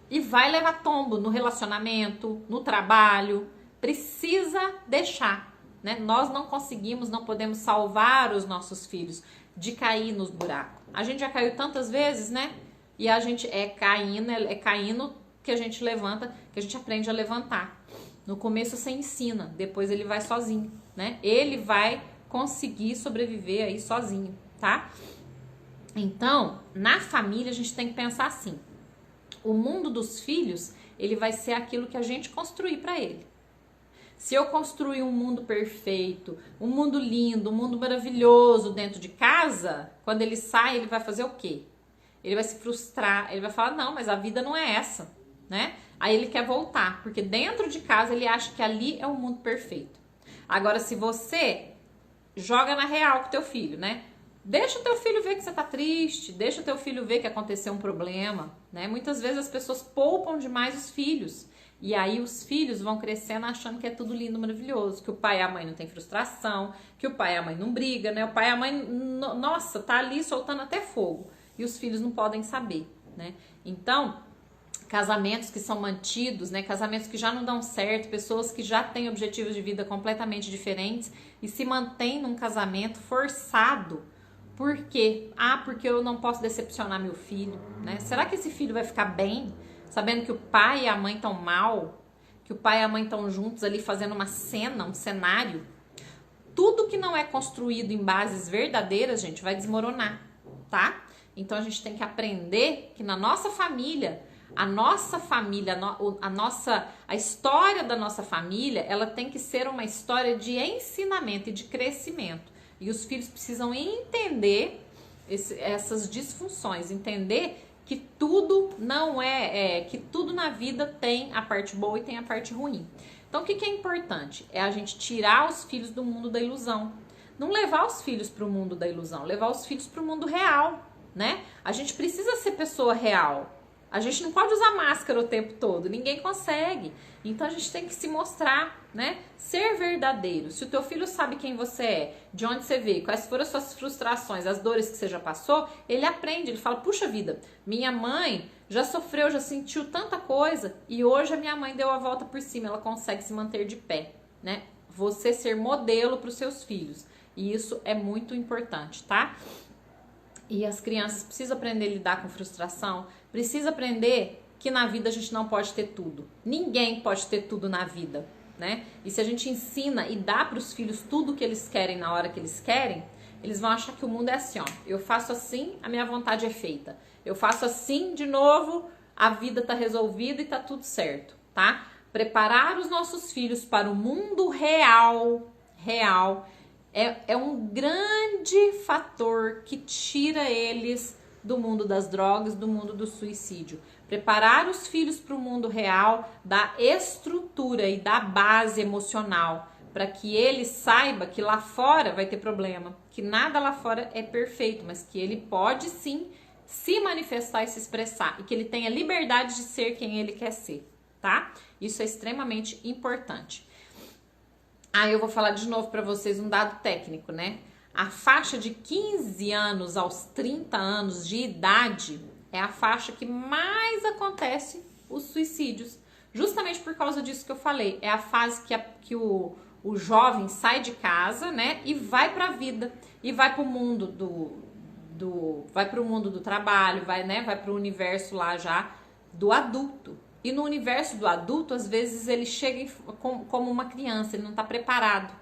E vai levar tombo no relacionamento, no trabalho, precisa deixar. Né? Nós não conseguimos, não podemos salvar os nossos filhos de cair nos buracos. A gente já caiu tantas vezes, né? E a gente é caindo que a gente levanta, que a gente aprende a levantar. No começo você ensina, depois ele vai sozinho, né? Ele vai conseguir sobreviver aí sozinho, tá? Então, na família a gente tem que pensar assim: o mundo dos filhos, ele vai ser aquilo que a gente construir para ele. Se eu construir um mundo perfeito, um mundo lindo, um mundo maravilhoso dentro de casa, quando ele sai, ele vai fazer o quê? Ele vai se frustrar, ele vai falar, não, mas a vida não é essa, né? Aí ele quer voltar, porque dentro de casa ele acha que ali é um mundo perfeito. Agora, se você joga na real com teu filho, né? Deixa o teu filho ver que você tá triste, deixa o teu filho ver que aconteceu um problema, né? Muitas vezes as pessoas poupam demais os filhos. E aí os filhos vão crescendo achando que é tudo lindo, maravilhoso, que o pai e a mãe não tem frustração, que o pai e a mãe não brigam, né? O pai e a mãe, nossa, tá ali soltando até fogo. E os filhos não podem saber, né? Então, casamentos que são mantidos, né? Casamentos que já não dão certo, pessoas que já têm objetivos de vida completamente diferentes e se mantêm num casamento forçado. Por quê? Porque eu não posso decepcionar meu filho, né? Será que esse filho vai ficar bem, sabendo que o pai e a mãe estão mal? Que o pai e a mãe estão juntos ali fazendo uma cena, um cenário? Tudo que não é construído em bases verdadeiras, gente, vai desmoronar, tá? Então a gente tem que aprender que na nossa família, a história da nossa família, ela tem que ser uma história de ensinamento e de crescimento. E os filhos precisam entender essas disfunções, entender que tudo não que tudo na vida tem a parte boa e tem a parte ruim. Então o que é importante? É a gente tirar os filhos do mundo da ilusão. Não levar os filhos para o mundo da ilusão, levar os filhos para o mundo real, né? A gente precisa ser pessoa real. A gente não pode usar máscara o tempo todo, ninguém consegue. Então a gente tem que se mostrar, né? Ser verdadeiro. Se o teu filho sabe quem você é, de onde você veio, quais foram as suas frustrações, as dores que você já passou, ele aprende, ele fala, puxa vida, minha mãe já sofreu, já sentiu tanta coisa e hoje a minha mãe deu a volta por cima, ela consegue se manter de pé, né? Você ser modelo para os seus filhos. E isso é muito importante, tá? E as crianças precisam aprender a lidar com frustração, precisam aprender que na vida a gente não pode ter tudo. Ninguém pode ter tudo na vida, né? E se a gente ensina e dá para os filhos tudo que eles querem na hora que eles querem, eles vão achar que o mundo é assim, ó. Eu faço assim, a minha vontade é feita. Eu faço assim, de novo, a vida tá resolvida e tá tudo certo, tá? Preparar os nossos filhos para o mundo real é um grande fator que tira eles do mundo das drogas, do mundo do suicídio. Preparar os filhos para o mundo real, da estrutura e da base emocional, para que ele saiba que lá fora vai ter problema, que nada lá fora é perfeito, mas que ele pode sim se manifestar e se expressar, e que ele tenha liberdade de ser quem ele quer ser, tá? Isso é extremamente importante. Eu vou falar de novo para vocês um dado técnico, né? A faixa de 15 anos aos 30 anos de idade é a faixa que mais acontece os suicídios. Justamente por causa disso que eu falei. É a fase que o o jovem sai de casa, né, e vai para a vida, e vai para o mundo vai para o mundo do trabalho, vai para o universo lá já do adulto. E no universo do adulto, às vezes ele chega como uma criança, ele não está preparado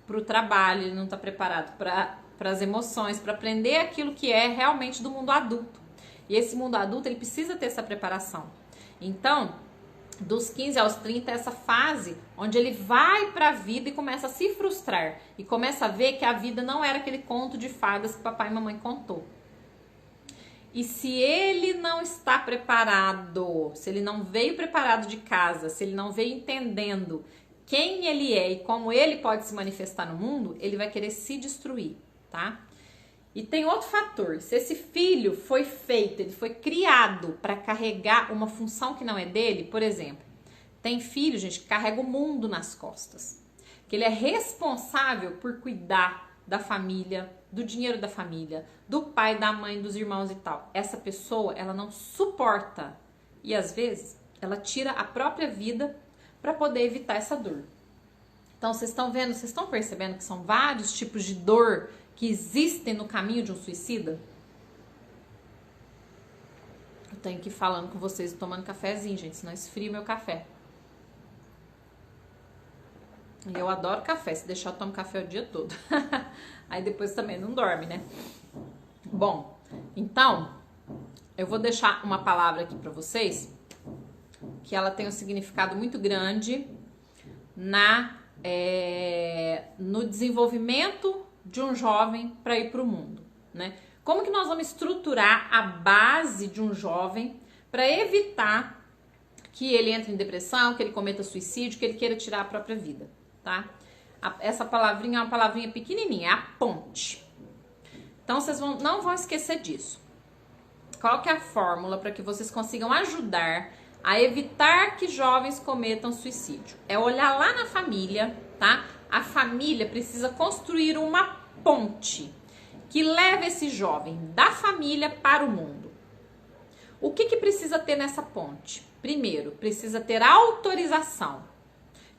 para o trabalho, ele não está preparado para as emoções, para aprender aquilo que é realmente do mundo adulto. E esse mundo adulto, ele precisa ter essa preparação. Então, dos 15 aos 30, é essa fase onde ele vai para a vida e começa a se frustrar. E começa a ver que a vida não era aquele conto de fadas que papai e mamãe contou. E se ele não está preparado, se ele não veio preparado de casa, se ele não veio entendendo quem ele é e como ele pode se manifestar no mundo, ele vai querer se destruir, tá? E tem outro fator, se esse filho foi feito, ele foi criado para carregar uma função que não é dele, por exemplo, tem filho, gente, que carrega o mundo nas costas, que ele é responsável por cuidar da família, do dinheiro da família, do pai, da mãe, dos irmãos e tal. Essa pessoa, ela não suporta e às vezes ela tira a própria vida para poder evitar essa dor. Então vocês estão vendo, vocês estão percebendo que são vários tipos de dor que existem no caminho de um suicida? Eu tenho que ir falando com vocês e tomando cafezinho, gente, senão esfria meu café. E eu adoro café, se deixar eu tomo café o dia todo. Aí depois também não dorme, né? Bom, então, eu vou deixar uma palavra aqui pra vocês, que ela tem um significado muito grande no desenvolvimento de um jovem para ir para o mundo, né? Como que nós vamos estruturar a base de um jovem para evitar que ele entre em depressão, que ele cometa suicídio, que ele queira tirar a própria vida, tá? Essa palavrinha é uma palavrinha pequenininha, é a ponte. Então vocês não vão esquecer disso. Qual que é a fórmula para que vocês consigam ajudar a evitar que jovens cometam suicídio? É olhar lá na família, tá? A família precisa construir uma ponte que leve esse jovem da família para o mundo. O que precisa ter nessa ponte? Primeiro, precisa ter autorização.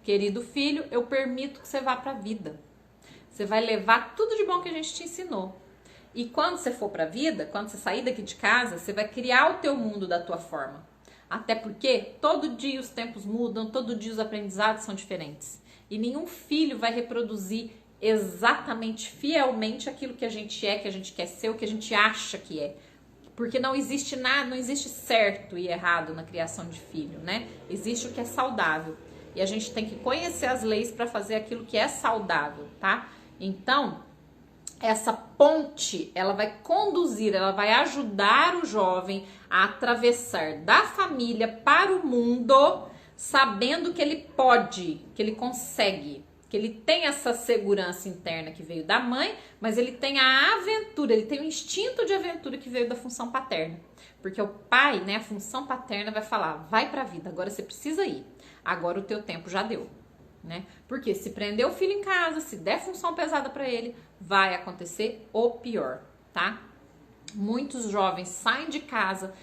Querido filho, eu permito que você vá para a vida. Você vai levar tudo de bom que a gente te ensinou. E quando você for para a vida, quando você sair daqui de casa, você vai criar o teu mundo da tua forma. Até porque todo dia os tempos mudam, todo dia os aprendizados são diferentes. E nenhum filho vai reproduzir exatamente, fielmente aquilo que a gente é, que a gente quer ser, o que a gente acha que é. Porque não existe nada, não existe certo e errado na criação de filho, né? Existe o que é saudável. E a gente tem que conhecer as leis para fazer aquilo que é saudável, tá? Então, essa ponte, ela vai conduzir, ela vai ajudar o jovem a atravessar da família para o mundo, sabendo que ele pode, que ele consegue, que ele tem essa segurança interna que veio da mãe, mas ele tem a aventura, ele tem o instinto de aventura que veio da função paterna. Porque o pai, né, a função paterna vai falar, vai pra vida, agora você precisa ir, agora o teu tempo já deu. Né? Porque se prender o filho em casa, se der função pesada para ele, vai acontecer o pior, tá? Muitos jovens saem de casa,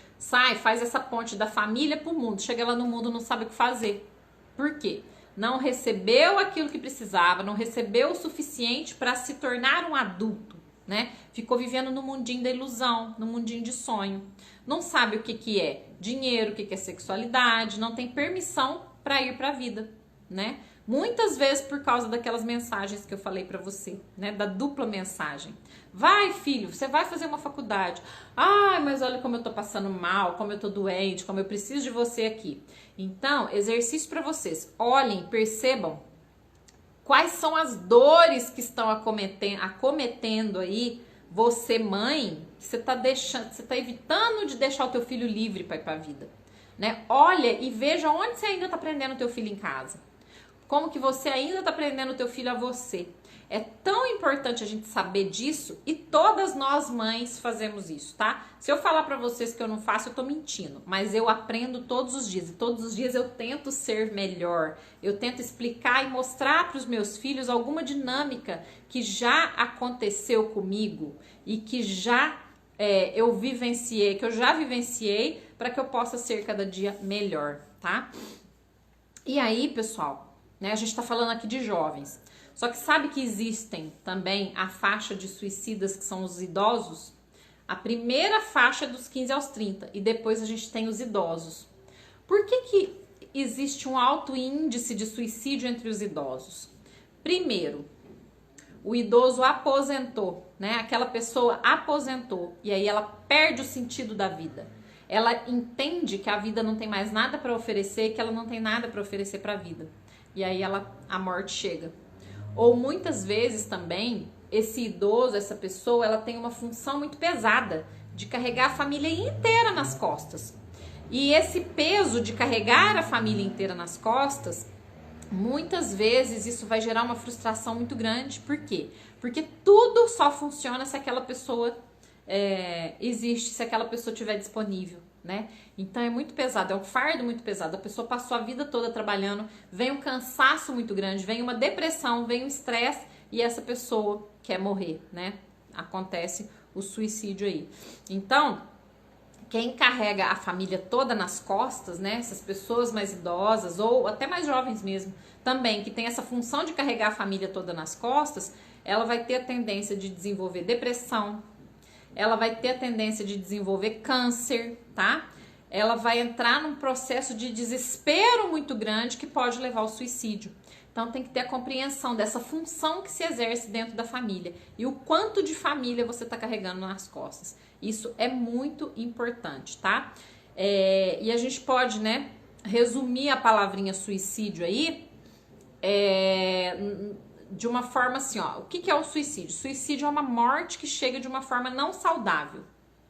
faz essa ponte da família pro mundo, chega lá no mundo não sabe o que fazer. Por quê? Não recebeu aquilo que precisava, não recebeu o suficiente para se tornar um adulto, né? Ficou vivendo no mundinho da ilusão, no mundinho de sonho. Não sabe o que é dinheiro, o que é sexualidade, não tem permissão para ir para a vida, né? Muitas vezes por causa daquelas mensagens que eu falei pra você, né? Da dupla mensagem. Vai, filho, você vai fazer uma faculdade. Ai, mas olha como eu tô passando mal, como eu tô doente, como eu preciso de você aqui. Então, exercício pra vocês. Olhem, percebam quais são as dores que estão acometendo aí você, mãe, que você tá evitando de deixar o teu filho livre para ir pra vida, né? Olha e veja onde você ainda tá prendendo o teu filho em casa. Como que você ainda está prendendo o teu filho a você. É tão importante a gente saber disso e todas nós mães fazemos isso, tá? Se eu falar para vocês que eu não faço, eu tô mentindo. Mas eu aprendo todos os dias e todos os dias eu tento ser melhor. Eu tento explicar e mostrar para os meus filhos alguma dinâmica que já aconteceu comigo e que eu já vivenciei para que eu possa ser cada dia melhor, tá? E aí, pessoal, né? A gente está falando aqui de jovens. Só que sabe que existem também a faixa de suicidas que são os idosos? A primeira faixa é dos 15 aos 30 e depois a gente tem os idosos. Por que existe um alto índice de suicídio entre os idosos? Primeiro, o idoso aposentou, né? Aquela pessoa aposentou e aí ela perde o sentido da vida. Ela entende que a vida não tem mais nada para oferecer, que ela não tem nada para oferecer para a vida. E aí a morte chega. Ou muitas vezes também, esse idoso, essa pessoa, ela tem uma função muito pesada de carregar a família inteira nas costas. E esse peso de carregar a família inteira nas costas, muitas vezes isso vai gerar uma frustração muito grande. Por quê? Porque tudo só funciona se aquela pessoa existe, se aquela pessoa estiver disponível, né? Então é muito pesado, é um fardo muito pesado. A pessoa passou a vida toda trabalhando, vem um cansaço muito grande, vem uma depressão, vem um estresse e essa pessoa quer morrer, né? Acontece o suicídio aí. Então, quem carrega a família toda nas costas, né? Essas pessoas mais idosas ou até mais jovens mesmo, também, que tem essa função de carregar a família toda nas costas, ela vai ter a tendência de desenvolver depressão, ela vai ter a tendência de desenvolver câncer, tá? Ela vai entrar num processo de desespero muito grande que pode levar ao suicídio. Então tem que ter a compreensão dessa função que se exerce dentro da família e o quanto de família você está carregando nas costas. Isso é muito importante, tá? E a gente pode, né, resumir a palavrinha suicídio aí de uma forma assim, ó. O que é o suicídio? Suicídio é uma morte que chega de uma forma não saudável,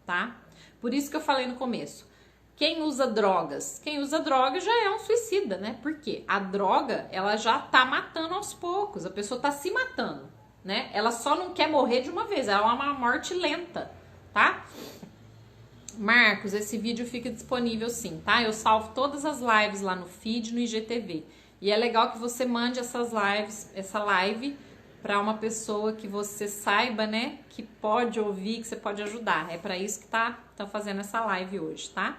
tá? Por isso que eu falei no começo. Quem usa drogas? Quem usa droga já é um suicida, né? Por quê? A droga, ela já tá matando aos poucos. A pessoa tá se matando, né? Ela só não quer morrer de uma vez. Ela é uma morte lenta, tá? Marcos, esse vídeo fica disponível sim, tá? Eu salvo todas as lives lá no feed, no IGTV. E é legal que você mande essa live para uma pessoa que você saiba, né, que pode ouvir, que você pode ajudar. É para isso que tá fazendo essa live hoje, tá?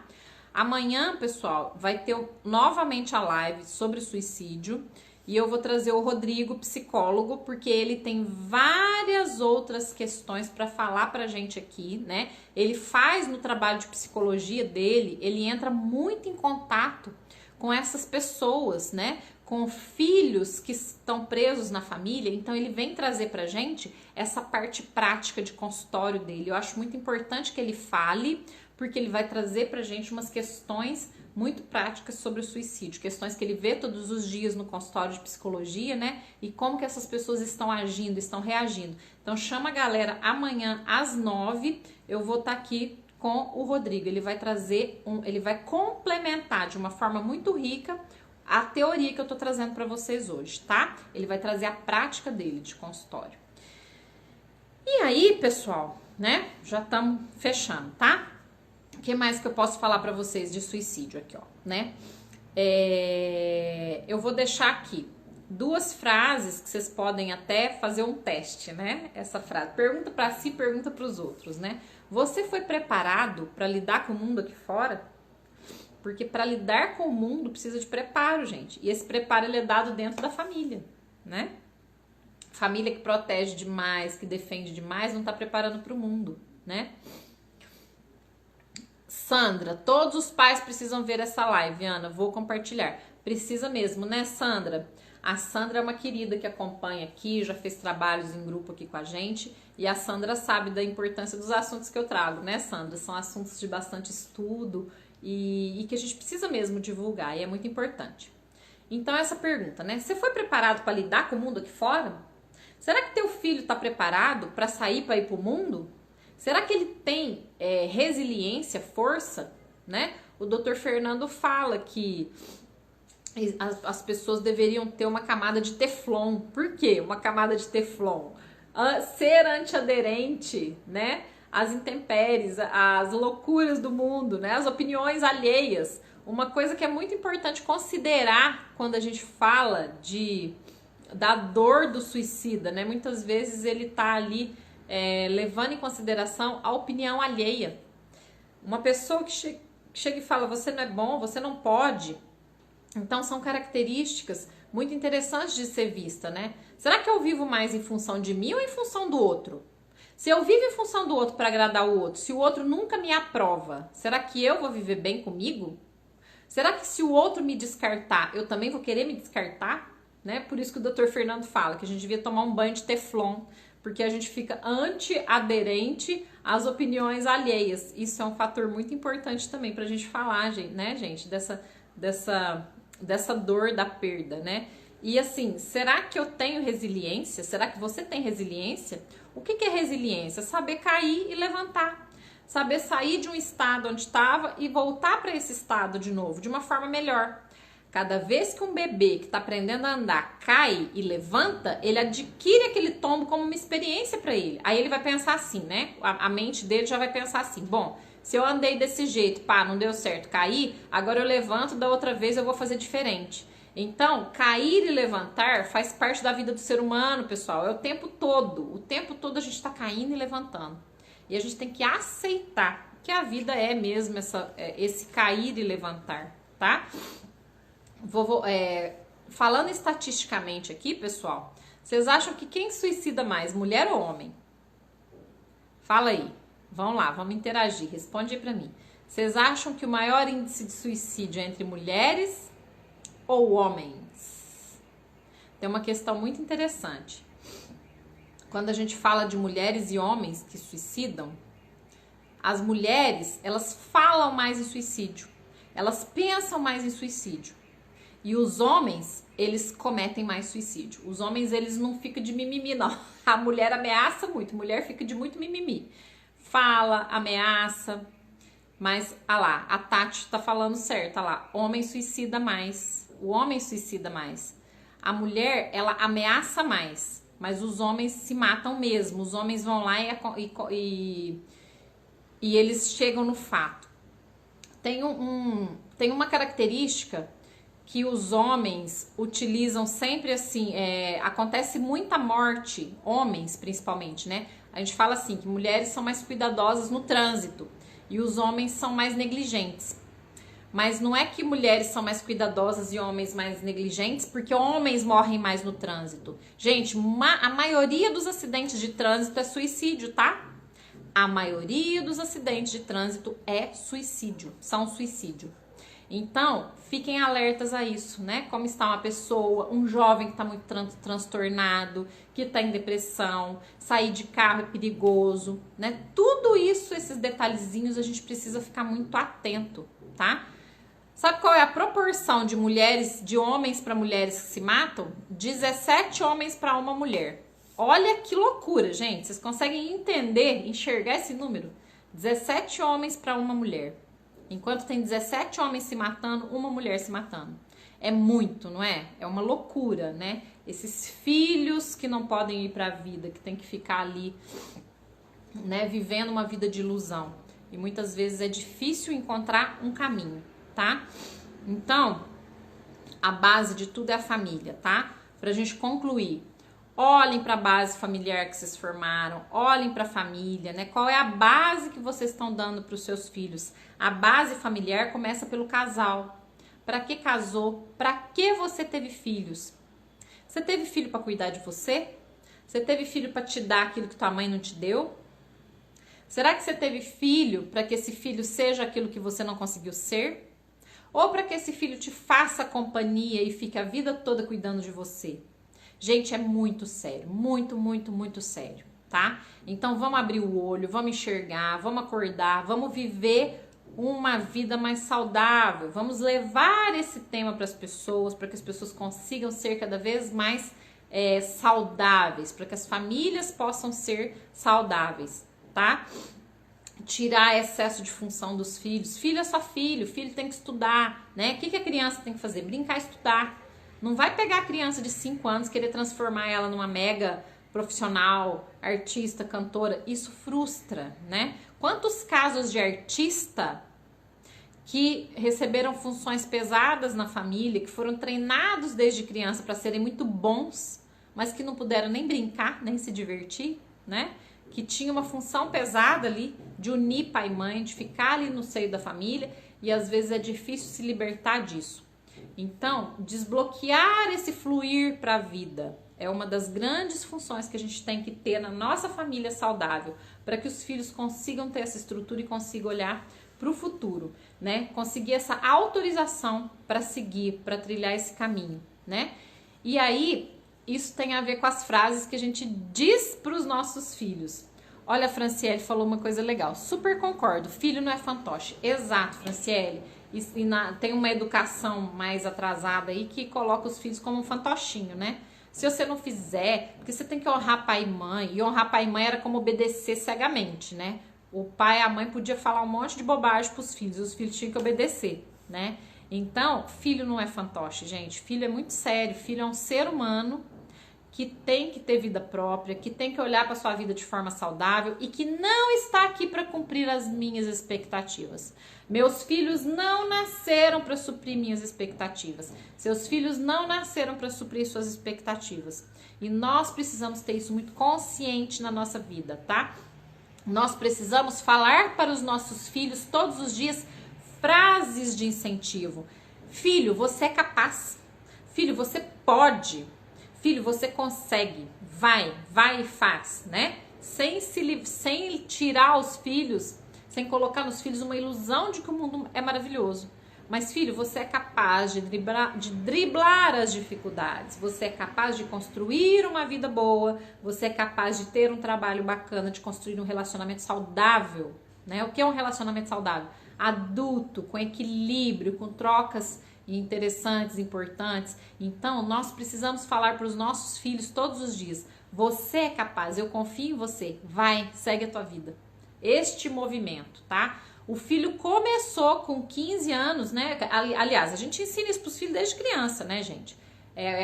Amanhã, pessoal, vai ter novamente a live sobre suicídio e eu vou trazer o Rodrigo, psicólogo, porque ele tem várias outras questões para falar pra gente aqui, né? Ele faz no trabalho de psicologia dele, ele entra muito em contato com essas pessoas, né? Com filhos que estão presos na família, então ele vem trazer pra gente essa parte prática de consultório dele. Eu acho muito importante que ele fale, porque ele vai trazer pra gente umas questões muito práticas sobre o suicídio, questões que ele vê todos os dias no consultório de psicologia, né? E como que essas pessoas estão agindo, estão reagindo. Então chama a galera amanhã às 9, eu vou estar aqui com o Rodrigo. Ele vai trazer, ele vai complementar de uma forma muito rica a teoria que eu tô trazendo para vocês hoje, tá? Ele vai trazer a prática dele de consultório. E aí, pessoal, né? Já estamos fechando, tá? O que mais que eu posso falar para vocês de suicídio aqui, ó, né? Eu vou deixar aqui 2 frases que vocês podem até fazer um teste, né? Essa frase, pergunta para si, pergunta para os outros, né? Você foi preparado para lidar com o mundo aqui fora? Porque para lidar com o mundo precisa de preparo, gente. E esse preparo ele é dado dentro da família, né? Família que protege demais, que defende demais, não tá preparando para o mundo, né? Sandra, todos os pais precisam ver essa live, Ana, vou compartilhar. Precisa mesmo, né, Sandra? A Sandra é uma querida que acompanha aqui, já fez trabalhos em grupo aqui com a gente. E a Sandra sabe da importância dos assuntos que eu trago, né, Sandra? São assuntos de bastante estudo e que a gente precisa mesmo divulgar, e é muito importante. Então, essa pergunta, né? Você foi preparado para lidar com o mundo aqui fora? Será que teu filho está preparado para sair para ir para o mundo? Será que ele tem resiliência, força, né? O Dr. Fernando fala que as pessoas deveriam ter uma camada de teflon. Por quê? Uma camada de teflon. Ser antiaderente, né? Às intempéries, às loucuras do mundo, né? As opiniões alheias. Uma coisa que é muito importante considerar quando a gente fala da dor do suicida, né? Muitas vezes ele tá ali levando em consideração a opinião alheia. Uma pessoa que chega e fala, você não é bom, você não pode. Então são características muito interessante de ser vista, né? Será que eu vivo mais em função de mim ou em função do outro? Se eu vivo em função do outro para agradar o outro, se o outro nunca me aprova, será que eu vou viver bem comigo? Será que se o outro me descartar, eu também vou querer me descartar? Né? Por isso que o Dr. Fernando fala que a gente devia tomar um banho de Teflon, porque a gente fica anti-aderente às opiniões alheias. Isso é um fator muito importante também pra gente falar, né, gente, dessa dor da perda, né? E assim, será que eu tenho resiliência? Será que você tem resiliência? O que é resiliência? Saber cair e levantar. Saber sair de um estado onde estava e voltar para esse estado de novo, de uma forma melhor. Cada vez que um bebê que está aprendendo a andar cai e levanta, ele adquire aquele tombo como uma experiência para ele. Aí ele vai pensar assim, né? A mente dele já vai pensar assim, bom, se eu andei desse jeito, pá, não deu certo, caí, agora eu levanto, da outra vez eu vou fazer diferente. Então, cair e levantar faz parte da vida do ser humano, pessoal. É o tempo todo a gente está caindo e levantando. E a gente tem que aceitar que a vida é mesmo esse cair e levantar, tá? Falando estatisticamente aqui, pessoal, vocês acham que quem suicida mais, mulher ou homem? Fala aí, vamos lá, vamos interagir, responde aí pra mim. Vocês acham que o maior índice de suicídio é entre mulheres ou homens? Tem uma questão muito interessante. Quando a gente fala de mulheres e homens que suicidam, as mulheres, elas falam mais em suicídio, elas pensam mais em suicídio. E os homens, eles cometem mais suicídio. Os homens, eles não ficam de mimimi, não. A mulher ameaça muito, a mulher fica de muito mimimi. Fala, ameaça, mas, lá, a Tati tá falando certo, lá, homem suicida mais, o homem suicida mais. A mulher, ela ameaça mais, mas os homens se matam mesmo. Os homens vão lá e eles chegam no fato. Tem uma característica que os homens utilizam sempre assim, acontece muita morte, homens principalmente, né? A gente fala assim, que mulheres são mais cuidadosas no trânsito e os homens são mais negligentes. Mas não é que mulheres são mais cuidadosas e homens mais negligentes, porque homens morrem mais no trânsito. Gente, a maioria dos acidentes de trânsito é suicídio, tá? A maioria dos acidentes de trânsito é suicídio, são suicídio. Então, fiquem alertas a isso, né? Como está uma pessoa, um jovem que está muito transtornado, que está em depressão, sair de carro é perigoso, né? Tudo isso, esses detalhezinhos, a gente precisa ficar muito atento, tá? Sabe qual é a proporção de homens para mulheres que se matam? 17 homens para uma mulher. Olha que loucura, gente. Vocês conseguem entender, enxergar esse número? 17 homens para uma mulher. Enquanto tem 17 homens se matando, uma mulher se matando. É muito, não é? É uma loucura, né? Esses filhos que não podem ir para a vida, que tem que ficar ali, né, vivendo uma vida de ilusão. E muitas vezes é difícil encontrar um caminho, tá? Então, a base de tudo é a família, tá? Pra gente concluir. Olhem para a base familiar que vocês formaram, olhem para a família, né? Qual é a base que vocês estão dando para os seus filhos? A base familiar começa pelo casal. Para que casou? Para que você teve filhos? Você teve filho para cuidar de você? Você teve filho para te dar aquilo que tua mãe não te deu? Será que você teve filho para que esse filho seja aquilo que você não conseguiu ser? Ou para que esse filho te faça companhia e fique a vida toda cuidando de você? Gente, é muito sério, muito, muito, muito sério, tá? Então vamos abrir o olho, vamos enxergar, vamos acordar, vamos viver uma vida mais saudável, vamos levar esse tema para as pessoas, para que as pessoas consigam ser cada vez mais saudáveis, para que as famílias possam ser saudáveis, tá? Tirar excesso de função dos filhos. Filho é só filho, filho tem que estudar, né? O que a criança tem que fazer? Brincar e estudar. Não vai pegar a criança de 5 anos e querer transformar ela numa mega profissional, artista, cantora. Isso frustra, né? Quantos casos de artista que receberam funções pesadas na família, que foram treinados desde criança para serem muito bons, mas que não puderam nem brincar, nem se divertir, né? Que tinha uma função pesada ali de unir pai e mãe, de ficar ali no seio da família, e às vezes é difícil se libertar disso. Então, desbloquear esse fluir para a vida é uma das grandes funções que a gente tem que ter na nossa família saudável, para que os filhos consigam ter essa estrutura e consigam olhar para o futuro, né? Conseguir essa autorização para seguir, para trilhar esse caminho, né? E aí, isso tem a ver com as frases que a gente diz para os nossos filhos. Olha, a Franciele falou uma coisa legal. Super concordo. Filho não é fantoche. Exato, Franciele. Tem uma educação mais atrasada aí que coloca os filhos como um fantochinho, né? Se você não fizer, porque você tem que honrar pai e mãe. E honrar pai e mãe era como obedecer cegamente, né? O pai e a mãe podia falar um monte de bobagem pros filhos. E os filhos tinham que obedecer, né? Então, filho não é fantoche, gente. Filho é muito sério. Filho é um ser humano que tem que ter vida própria, que tem que olhar para sua vida de forma saudável e que não está aqui para cumprir as minhas expectativas. Meus filhos não nasceram para suprir minhas expectativas. Seus filhos não nasceram para suprir suas expectativas. E nós precisamos ter isso muito consciente na nossa vida, tá? Nós precisamos falar para os nossos filhos todos os dias frases de incentivo. Filho, você é capaz. Filho, você pode. Filho, você consegue, vai e faz, né? Sem tirar os filhos, sem colocar nos filhos uma ilusão de que o mundo é maravilhoso. Mas, filho, você é capaz de driblar as dificuldades, você é capaz de construir uma vida boa, você é capaz de ter um trabalho bacana, de construir um relacionamento saudável, né? O que é um relacionamento saudável? Adulto, com equilíbrio, com trocas interessantes, importantes. Então, nós precisamos falar para os nossos filhos todos os dias: você é capaz, eu confio em você, vai, segue a tua vida. Este movimento, tá? O filho começou com 15 anos, né? Aliás, a gente ensina isso para os filhos desde criança, né, gente?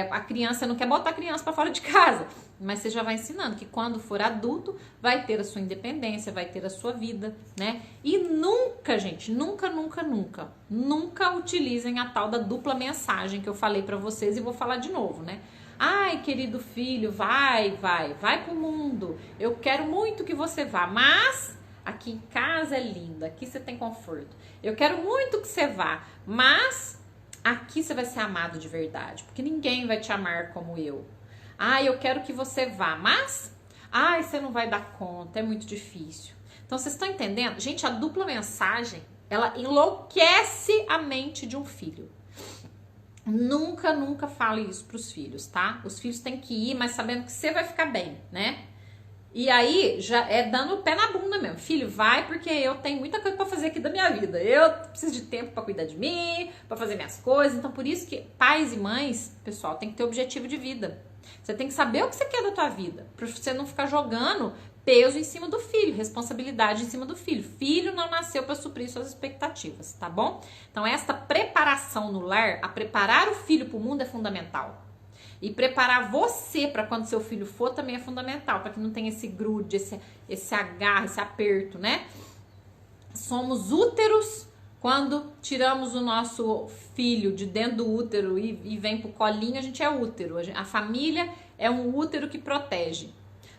A criança não quer botar a criança para fora de casa, mas você já vai ensinando que quando for adulto vai ter a sua independência, vai ter a sua vida, né? E nunca, gente, nunca utilizem a tal da dupla mensagem que eu falei para vocês e vou falar de novo, né? Ai, querido filho, vai pro mundo. Eu quero muito que você vá, mas aqui em casa é lindo, aqui você tem conforto. Eu quero muito que você vá, mas aqui você vai ser amado de verdade, porque ninguém vai te amar como eu. Ah, eu quero que você vá, mas você não vai dar conta, é muito difícil. Então, vocês estão entendendo? Gente, a dupla mensagem, ela enlouquece a mente de um filho. Nunca fale isso pros filhos, tá? Os filhos têm que ir, mas sabendo que você vai ficar bem, né? E aí, já é dando o pé na bunda mesmo. Filho, vai, porque eu tenho muita coisa pra fazer aqui da minha vida. Eu preciso de tempo pra cuidar de mim, pra fazer minhas coisas. Então, por isso que pais e mães, pessoal, tem que ter objetivo de vida. Você tem que saber o que você quer da tua vida, pra você não ficar jogando peso em cima do filho, responsabilidade em cima do filho. Filho não nasceu pra suprir suas expectativas, tá bom? Então, esta preparação no lar, a preparar o filho pro mundo é fundamental. E preparar você para quando seu filho for também é fundamental, para que não tenha esse grude, esse agarro, esse aperto, né? Somos úteros quando tiramos o nosso filho de dentro do útero e vem pro colinho, a gente é útero. A família é um útero que protege.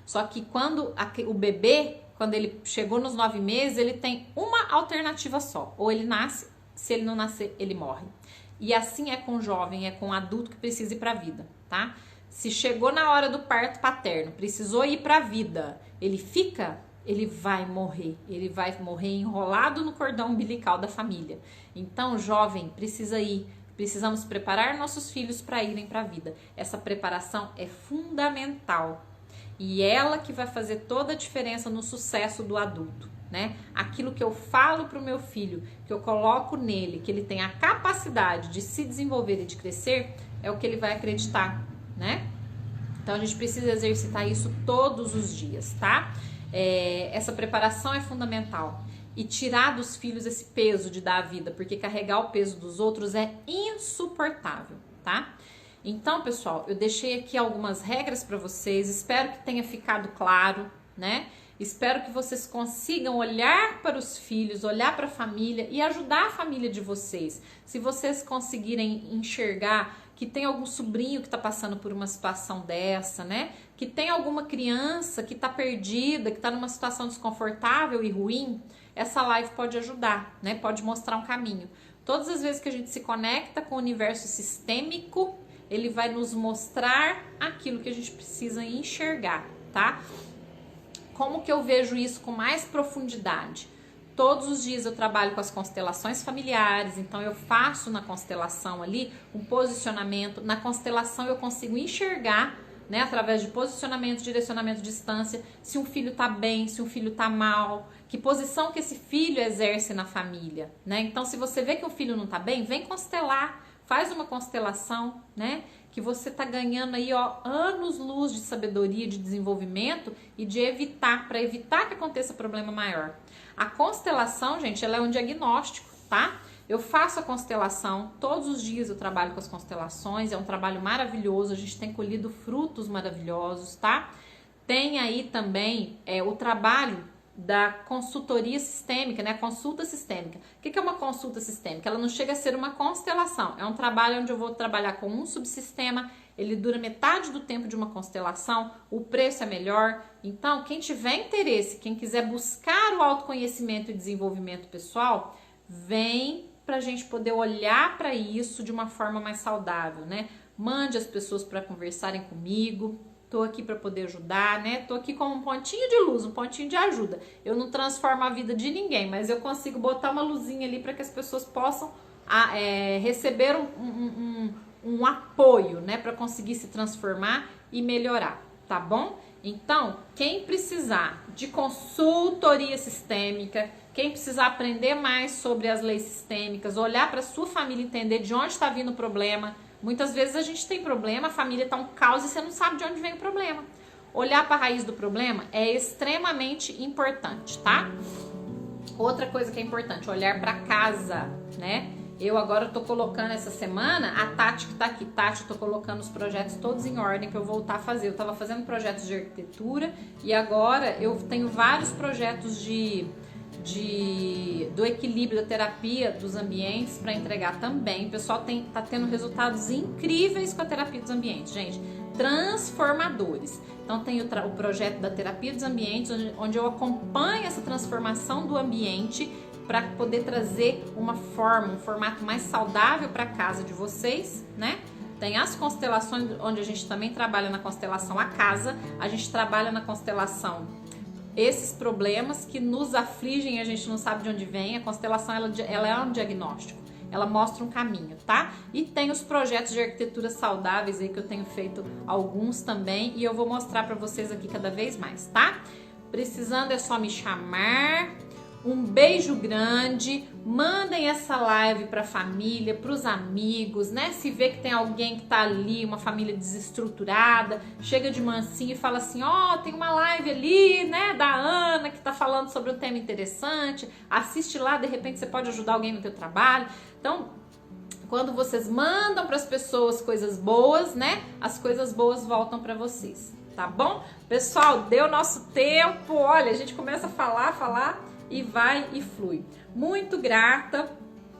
Só que quando o bebê, quando ele chegou nos 9 meses, ele tem uma alternativa só. Ou ele nasce, se ele não nascer, ele morre. E assim é com o jovem, é com o adulto que precisa ir para a vida, tá? Se chegou na hora do parto paterno, precisou ir para a vida, ele vai morrer. Ele vai morrer enrolado no cordão umbilical da família. Então, jovem, precisa ir. Precisamos preparar nossos filhos para irem para a vida. Essa preparação é fundamental. E ela que vai fazer toda a diferença no sucesso do adulto. Né? Aquilo que eu falo para o meu filho, que eu coloco nele, que ele tem a capacidade de se desenvolver e de crescer, é o que ele vai acreditar, né? Então a gente precisa exercitar isso todos os dias, tá? Essa preparação é fundamental. E tirar dos filhos esse peso de dar a vida, porque carregar o peso dos outros é insuportável, tá? Então, pessoal, eu deixei aqui algumas regras para vocês, espero que tenha ficado claro, né? Espero que vocês consigam olhar para os filhos, olhar para a família e ajudar a família de vocês. Se vocês conseguirem enxergar que tem algum sobrinho que está passando por uma situação dessa, né? Que tem alguma criança que está perdida, que está numa situação desconfortável e ruim, essa live pode ajudar, né? Pode mostrar um caminho. Todas as vezes que a gente se conecta com o universo sistêmico, ele vai nos mostrar aquilo que a gente precisa enxergar, tá? Como que eu vejo isso com mais profundidade? Todos os dias eu trabalho com as constelações familiares, então eu faço na constelação ali um posicionamento. Na constelação eu consigo enxergar, né, através de posicionamento, direcionamento, distância, se um filho tá bem, se um filho tá mal, que posição que esse filho exerce na família, né? Então, se você vê que o filho não tá bem, vem constelar, faz uma constelação, né? Que você tá ganhando aí, ó, anos-luz de sabedoria, de desenvolvimento e de evitar, para evitar que aconteça problema maior. A constelação, gente, ela é um diagnóstico, tá? Eu faço a constelação, todos os dias eu trabalho com as constelações, é um trabalho maravilhoso, a gente tem colhido frutos maravilhosos, tá? Tem aí também o trabalho da consultoria sistêmica, né? Consulta sistêmica. O que é uma consulta sistêmica? Ela não chega a ser uma constelação, é um trabalho onde eu vou trabalhar com um subsistema, ele dura metade do tempo de uma constelação, o preço é melhor. Então, quem tiver interesse, quem quiser buscar o autoconhecimento e desenvolvimento pessoal, vem pra gente poder olhar para isso de uma forma mais saudável, né? Mande as pessoas para conversarem comigo. Tô aqui para poder ajudar, né? Tô aqui como um pontinho de luz, um pontinho de ajuda. Eu não transformo a vida de ninguém, mas eu consigo botar uma luzinha ali para que as pessoas possam receber um apoio, né? Para conseguir se transformar e melhorar, tá bom? Então, quem precisar de consultoria sistêmica, quem precisar aprender mais sobre as leis sistêmicas, olhar para sua família, entender de onde está vindo o problema. Muitas vezes a gente tem problema, a família está um caos e você não sabe de onde vem o problema. Olhar para a raiz do problema é extremamente importante, tá? Outra coisa que é importante, olhar para casa, né? Eu agora tô colocando essa semana, a Tati que tá aqui, Tati, eu tô colocando os projetos todos em ordem pra eu voltar a fazer. Eu tava fazendo projetos de arquitetura e agora eu tenho vários projetos do equilíbrio da terapia dos ambientes para entregar também. O pessoal tá tendo resultados incríveis com a terapia dos ambientes, gente, transformadores. Então tem o projeto da terapia dos ambientes, onde eu acompanho essa transformação do ambiente para poder trazer um formato mais saudável para a casa de vocês, né? Tem as constelações, onde a gente também trabalha na constelação a casa, a gente trabalha na constelação esses problemas que nos afligem, a gente não sabe de onde vem. A constelação ela é um diagnóstico, ela mostra um caminho, tá? E tem os projetos de arquitetura saudáveis aí que eu tenho feito alguns também e eu vou mostrar para vocês aqui cada vez mais, tá? Precisando é só me chamar. Um beijo grande, mandem essa live para a família, para os amigos, né? Se vê que tem alguém que tá ali, uma família desestruturada, chega de mansinho e fala assim, ó, tem uma live ali, né, da Ana, que tá falando sobre um tema interessante, assiste lá, de repente você pode ajudar alguém no teu trabalho. Então, quando vocês mandam para as pessoas coisas boas, né, as coisas boas voltam para vocês, tá bom? Pessoal, deu nosso tempo, olha, a gente começa a falar, e vai e flui. Muito grata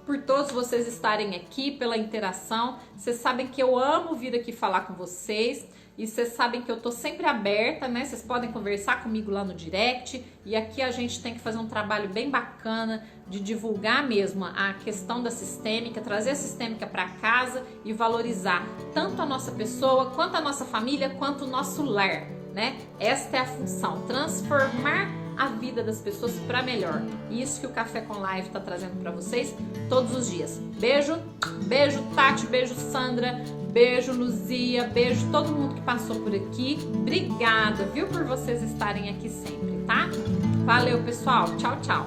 por todos vocês estarem aqui, pela interação. Vocês sabem que eu amo vir aqui falar com vocês e vocês sabem que eu tô sempre aberta, né? Vocês podem conversar comigo lá no direct e aqui a gente tem que fazer um trabalho bem bacana de divulgar mesmo a questão da sistêmica, trazer a sistêmica para casa e valorizar tanto a nossa pessoa, quanto a nossa família, quanto o nosso lar, né? Esta é a função, transformar a vida das pessoas para melhor. Isso que o Café com Live tá trazendo para vocês todos os dias. Beijo, beijo Tati, beijo Sandra, beijo Luzia, beijo todo mundo que passou por aqui. Obrigada, viu, por vocês estarem aqui sempre, tá? Valeu, pessoal. Tchau, tchau.